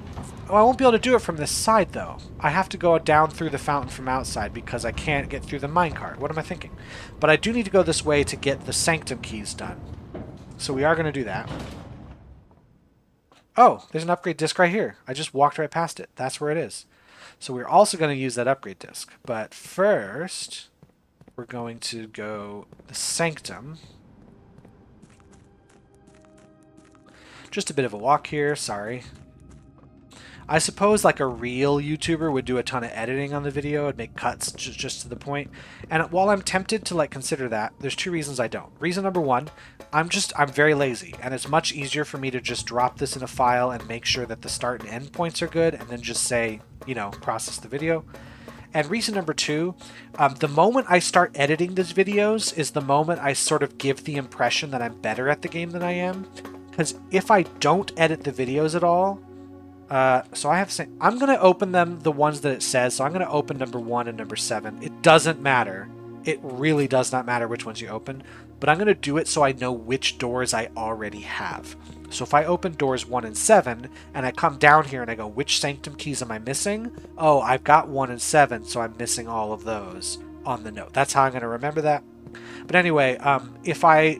Oh, I won't be able to do it from this side, though. I have to go down through the fountain from outside because I can't get through the minecart. What am I thinking? But I do need to go this way to get the sanctum keys done. So we are going to do that. Oh, there's an upgrade disc right here. I just walked right past it. That's where it is. So we're also going to use that upgrade disc. But first, we're going to go the sanctum. Just a bit of a walk here, sorry. I suppose like a real YouTuber would do a ton of editing on the video and make cuts just to the point. And while I'm tempted to like consider that, there's two reasons I don't. Reason number one, I'm very lazy, and it's much easier for me to just drop this in a file and make sure that the start and end points are good, and then just say, you know, process the video. And reason number two, the moment I start editing these videos is the moment I sort of give the impression that I'm better at the game than I am. Because if I don't edit the videos at all, so I have to say, I'm going to open them, the ones that it says. So I'm going to open number 1 and number 7. It doesn't matter. It really does not matter which ones you open. But I'm going to do it so I know which doors I already have. So if I open doors 1 and 7, and I come down here and I go, which sanctum keys am I missing? Oh, I've got 1 and 7, so I'm missing all of those on the note. That's how I'm going to remember that. But anyway, if I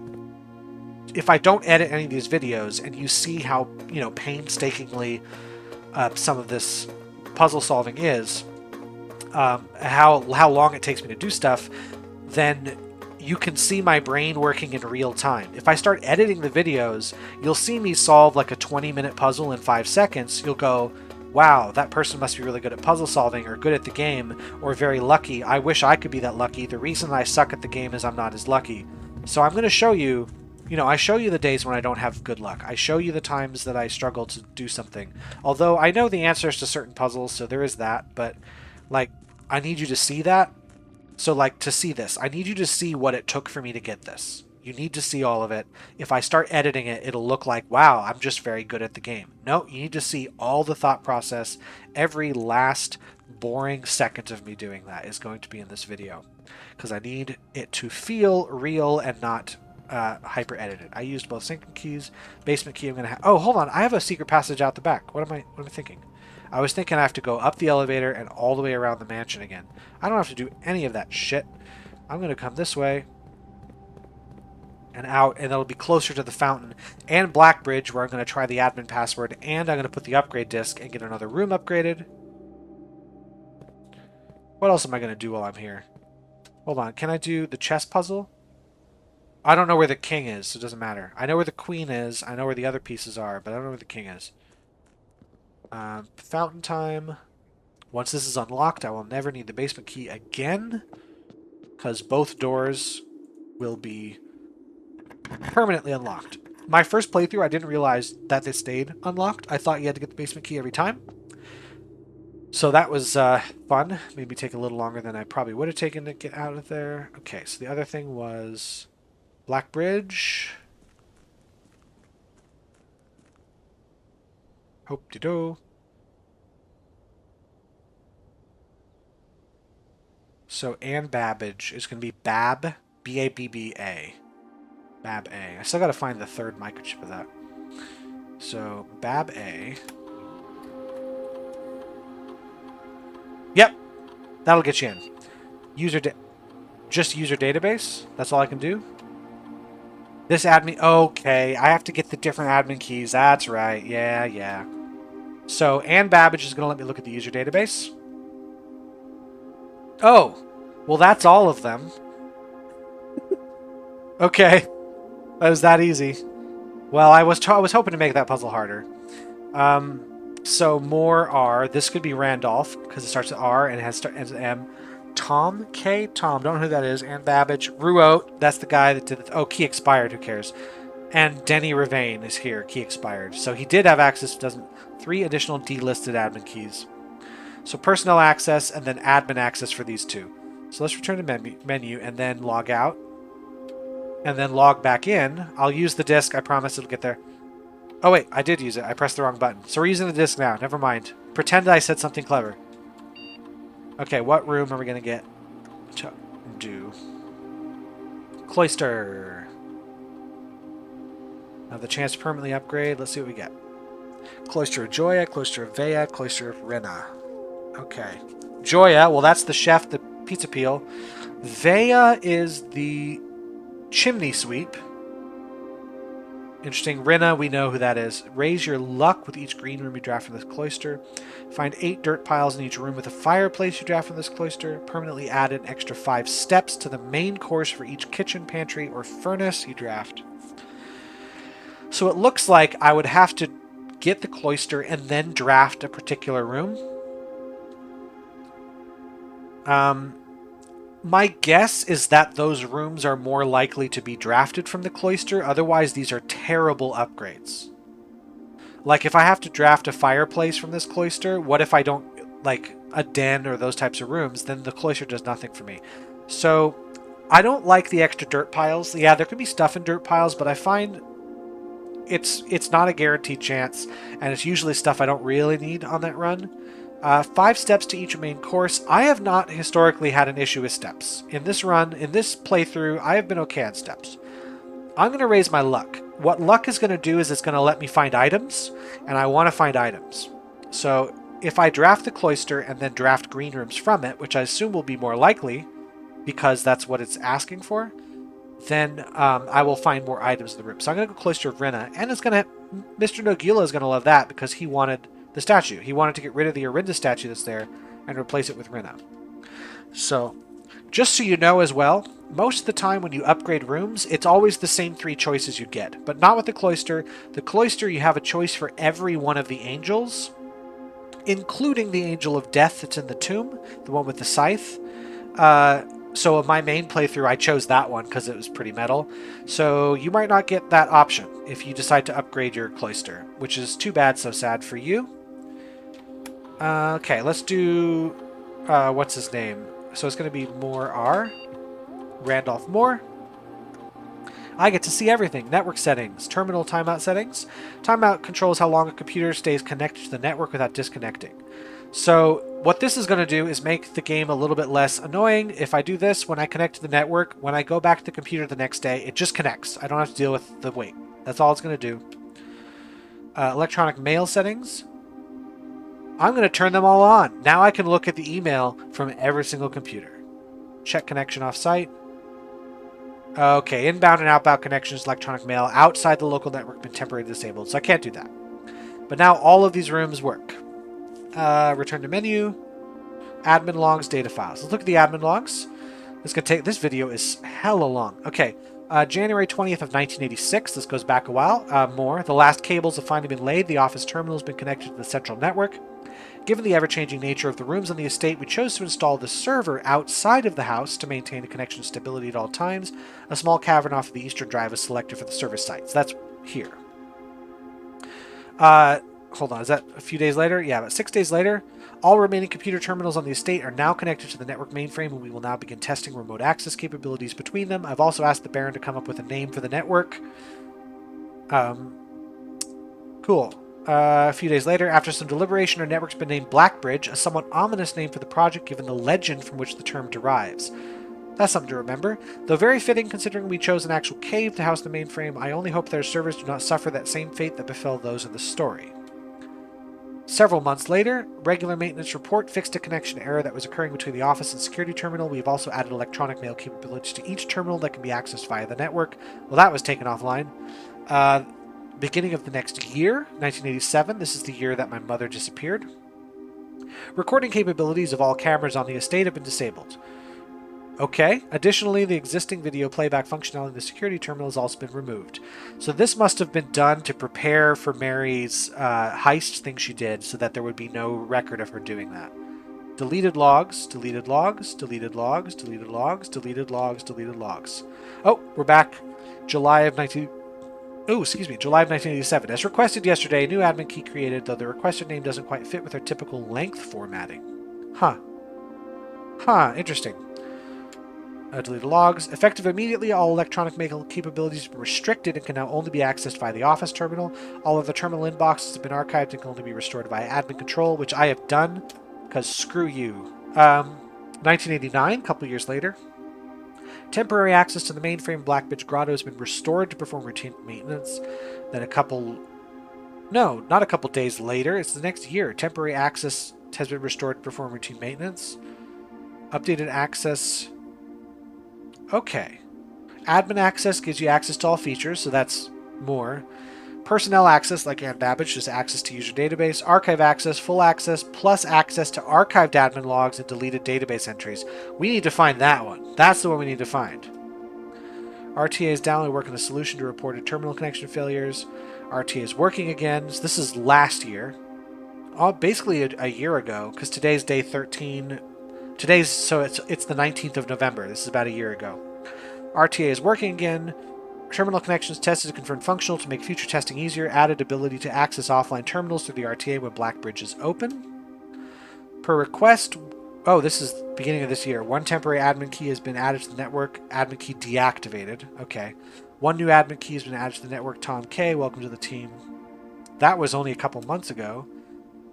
don't edit any of these videos and you see how, you know, painstakingly some of this puzzle solving is, how long it takes me to do stuff, then you can see my brain working in real time. If I start editing the videos, you'll see me solve like a 20-minute puzzle in 5 seconds. You'll go, wow, that person must be really good at puzzle solving or good at the game or very lucky. I wish I could be that lucky. The reason I suck at the game is I'm not as lucky. So I'm going to show you, you know, I show you the days when I don't have good luck. I show you the times that I struggle to do something. Although I know the answers to certain puzzles, so there is that. But, like, I need you to see that. So, like, to see this, I need you to see what it took for me to get this. You need to see all of it. If I start editing it, it'll look like, wow, I'm just very good at the game. No, you need to see all the thought process. Every last boring second of me doing that is going to be in this video. Because I need it to feel real and not hyper edited. I used both sanctum keys, basement key. I'm gonna have. Oh, hold on. I have a secret passage out the back. What am I thinking? I was thinking I have to go up the elevator and all the way around the mansion again. I don't have to do any of that shit. I'm gonna come this way and out, and that'll be closer to the fountain and Blackbridge, where I'm gonna try the admin password, and I'm gonna put the upgrade disc and get another room upgraded. What else am I gonna do while I'm here? Hold on. Can I do the chess puzzle? I don't know where the king is, so it doesn't matter. I know where the queen is. I know where the other pieces are, but I don't know where the king is. Fountain time. Once this is unlocked, I will never need the basement key again, because both doors will be permanently unlocked. My first playthrough, I didn't realize that they stayed unlocked. I thought you had to get the basement key every time. So that was fun. Maybe take a little longer than I probably would have taken to get out of there. Okay, so the other thing was Blackbridge. Hope-de-do. So Ann Babbage is going to be Bab, B-A-B-B-A. Bab A. I still got to find the third microchip of that. So Bab A. Yep, that'll get you in. Just user database. That's all I can do. This admin. Okay, I have to get the different admin keys. That's right. Yeah. So Ann Babbage is going to let me look at the user database. Oh, well, that's all of them. Okay, that was that easy. Well, I was hoping to make that puzzle harder. So more R. This could be Randolph because it starts with R and it ends with M. Tom K. Tom. Don't know who that is. Ann Babbage. Ruot. That's the guy that did it. Oh, key expired. Who cares? And Denny Ravain is here. Key expired. So he did have access. Doesn't 3 additional delisted admin keys. So personnel access and then admin access for these 2. So let's return to menu and then log out. And then log back in. I'll use the disk. I promise it'll get there. Oh wait, I did use it. I pressed the wrong button. So we're using the disk now. Never mind. Pretend I said something clever. Okay, what room are we going to get to do? Cloister. Have the chance to permanently upgrade. Let's see what we get. Cloister of Joya, Cloister of Vea, Cloister of Rena. Okay. Joya, well that's the chef, the pizza peel. Vea is the chimney sweep. Interesting. Rena, we know who that is. Raise your luck with each green room you draft from this cloister. Find 8 dirt piles in each room with a fireplace you draft from this cloister. Permanently add an extra 5 steps to the main course for each kitchen, pantry, or furnace you draft. So it looks like I would have to get the cloister and then draft a particular room. My guess is that those rooms are more likely to be drafted from the cloister. Otherwise, these are terrible upgrades. Like, if I have to draft a fireplace from this cloister, what if I don't, like, a den or those types of rooms? Then the cloister does nothing for me. So, I don't like the extra dirt piles. Yeah, there could be stuff in dirt piles, but I find it's not a guaranteed chance, and it's usually stuff I don't really need on that run. 5 steps to each main course. I have not historically had an issue with steps. In this run, in this playthrough, I have been okay on steps. I'm going to raise my luck. What luck is going to do is it's going to let me find items, and I want to find items. So if I draft the cloister and then draft green rooms from it, which I assume will be more likely, because that's what it's asking for, then I will find more items in the room. So I'm going to go Cloister of Rena, and it's going to... Mr. Nogila is going to love that because he wanted the statue. He wanted to get rid of the Orinda statue that's there and replace it with Rena. So, just so you know as well, most of the time when you upgrade rooms, it's always the same 3 choices you get. But not with the Cloister. The Cloister, you have a choice for every one of the angels, including the Angel of Death that's in the tomb, the one with the scythe. So in my main playthrough, I chose that one because it was pretty metal. So you might not get that option if you decide to upgrade your Cloister, which is too bad, so sad for you. Okay, let's do... what's his name? So it's going to be Moore R. Randolph Moore. I get to see everything. Network settings. Terminal timeout settings. Timeout controls how long a computer stays connected to the network without disconnecting. So what this is going to do is make the game a little bit less annoying. If I do this, when I connect to the network, when I go back to the computer the next day, it just connects. I don't have to deal with the wait. That's all it's going to do. Electronic mail settings. I'm going to turn them all on. Now I can look at the email from every single computer. Check connection off-site. Okay, inbound and outbound connections, electronic mail outside the local network have been temporarily disabled, so I can't do that. But now all of these rooms work. Return to menu. Admin logs, data files. Let's look at the admin logs. This video is hella long. Okay, January 20th of 1986. This goes back a while. More. The last cables have finally been laid. The office terminal has been connected to the central network. Given the ever-changing nature of the rooms on the estate, we chose to install the server outside of the house to maintain the connection stability at all times. A small cavern off of the eastern drive is selected for the server site. So that's here. Hold on, is that a few days later? Yeah, about 6 days later. All remaining computer terminals on the estate are now connected to the network mainframe, and we will now begin testing remote access capabilities between them. I've also asked the Baron to come up with a name for the network. Cool. A few days later, after some deliberation, our network's been named Blackbridge, a somewhat ominous name for the project given the legend from which the term derives. That's something to remember. Though very fitting considering we chose an actual cave to house the mainframe, I only hope their servers do not suffer that same fate that befell those in the story. Several months later, regular maintenance report fixed a connection error that was occurring between the office and security terminal. We have also added electronic mail capabilities to each terminal that can be accessed via the network. Well, that was taken offline. Beginning of the next year, 1987, this is the year that my mother disappeared. Recording capabilities of all cameras on the estate have been disabled. Okay. Additionally, the existing video playback functionality in the security terminal has also been removed. So this must have been done to prepare for Mary's heist thing she did so that there would be no record of her doing that. Deleted logs, deleted logs, deleted logs, deleted logs, deleted logs, deleted logs. Oh, we're back. July of 1987. As requested yesterday, a new admin key created, though the requested name doesn't quite fit with our typical length formatting. Huh, interesting. Deleted logs. Effective immediately, all electronic mail capabilities have been restricted and can now only be accessed via the office terminal. All of the terminal inboxes have been archived and can only be restored via admin control, which I have done, because screw you. 1989, a couple years later. Temporary access to the mainframe Blackbridge Grotto has been restored to perform routine maintenance. Then not a couple days later, it's the next year. Temporary access has been restored to perform routine maintenance. Updated access. Okay. Admin access gives you access to all features, so that's more. Personnel access, like Ann Babbage, just access to user database. Archive access, full access, plus access to archived admin logs and deleted database entries. We need to find that one. That's the one we need to find. RTA is down working on a solution to reported terminal connection failures. RTA is working again. So this is last year. Basically a year ago, because today's day 13. So it's the 19th of November. This is about a year ago. RTA is working again. Terminal connections tested to confirm functional to make future testing easier. Added ability to access offline terminals through the RTA when Blackbridge is open. Per request. Oh, this is beginning of this year. One temporary admin key has been added to the network. Admin key deactivated. Okay. One new admin key has been added to the network. Tom K. Welcome to the team. That was only a couple months ago.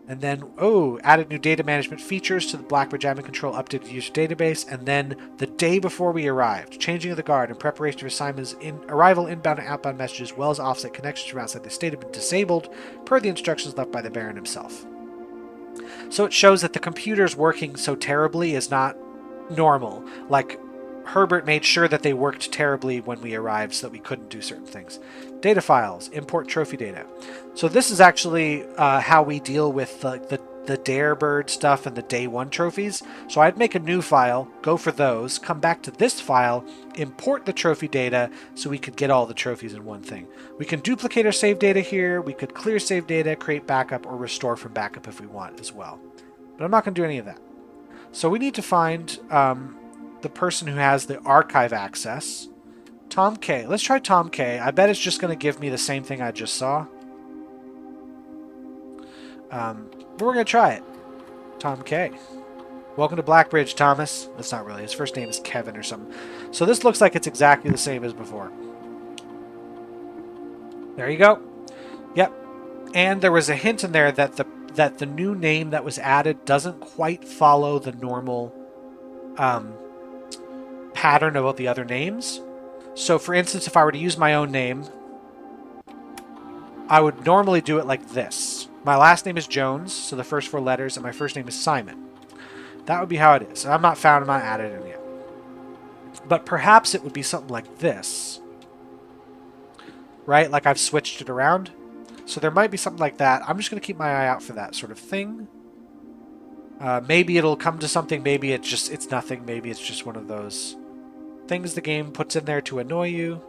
And then, added new data management features to the Blackbridge admin control, updated user database, and then the day before we arrived, changing of the guard in preparation for assignments arrival, inbound and outbound messages, as well as offset connections from outside the state have been disabled, per the instructions left by the Baron himself. So it shows that the computers working so terribly is not normal. Like, Herbert made sure that they worked terribly when we arrived so that we couldn't do certain things. Data files, import trophy data. So this is actually how we deal with the Dare Bird stuff and the Day 1 trophies. So I'd make a new file, go for those, come back to this file, import the trophy data so we could get all the trophies in one thing. We can duplicate our save data here, we could clear save data, create backup, or restore from backup if we want as well. But I'm not going to do any of that. So we need to find the person who has the archive access. Tom K. Let's try Tom K. I bet it's just going to give me the same thing I just saw. But we're going to try it. Tom K. Welcome to Blackbridge, Thomas. That's not really. His first name is Kevin or something. So this looks like it's exactly the same as before. There you go. Yep. And there was a hint in there that the new name that was added doesn't quite follow the normal pattern of all the other names. So for instance, if I were to use my own name, I would normally do it like this. My last name is Jones, so the first 4 letters, and my first name is Simon. That would be how it is. I'm not added in yet. But perhaps it would be something like this. Right? Like I've switched it around. So there might be something like that. I'm just going to keep my eye out for that sort of thing. Maybe it'll come to something. Maybe it's nothing. Maybe it's just one of those things the game puts in there to annoy you.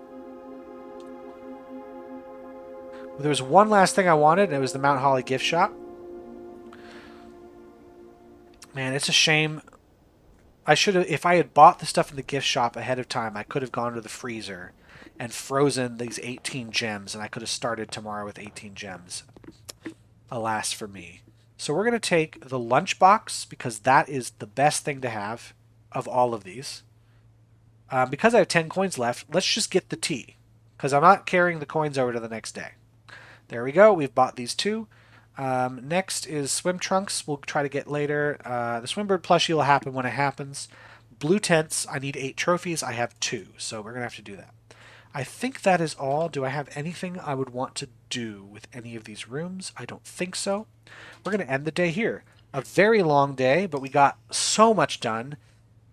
There was one last thing I wanted, and it was the Mount Holly gift shop. Man, it's a shame. I should have, if I had bought the stuff in the gift shop ahead of time, I could have gone to the freezer and frozen these 18 gems, and I could have started tomorrow with 18 gems. Alas for me. So we're going to take the lunchbox, because that is the best thing to have of all of these. Because I have 10 coins left, let's just get the tea, because I'm not carrying the coins over to the next day. There we go. We've bought these two. Next is swim trunks. We'll try to get later. The Swimbird plushie will happen when it happens. Blue tents. I need 8 trophies. I have 2, so we're going to have to do that. I think that is all. Do I have anything I would want to do with any of these rooms? I don't think so. We're going to end the day here. A very long day, but we got so much done.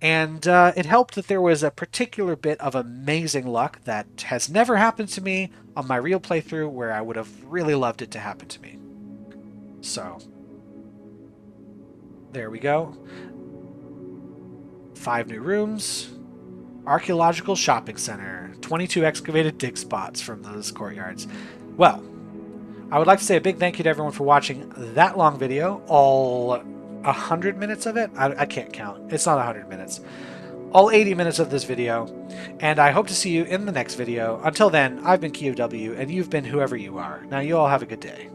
And it helped that there was a particular bit of amazing luck that has never happened to me on my real playthrough, where I would have really loved it to happen to me. So, there we go. 5 new rooms. Archaeological shopping center. 22 excavated dig spots from those courtyards. Well, I would like to say a big thank you to everyone for watching that long video. All 100 minutes of it? I can't count. It's not 100 minutes. All 80 minutes of this video. And I hope to see you in the next video. Until then, I've been KeoW, and you've been whoever you are. Now you all have a good day.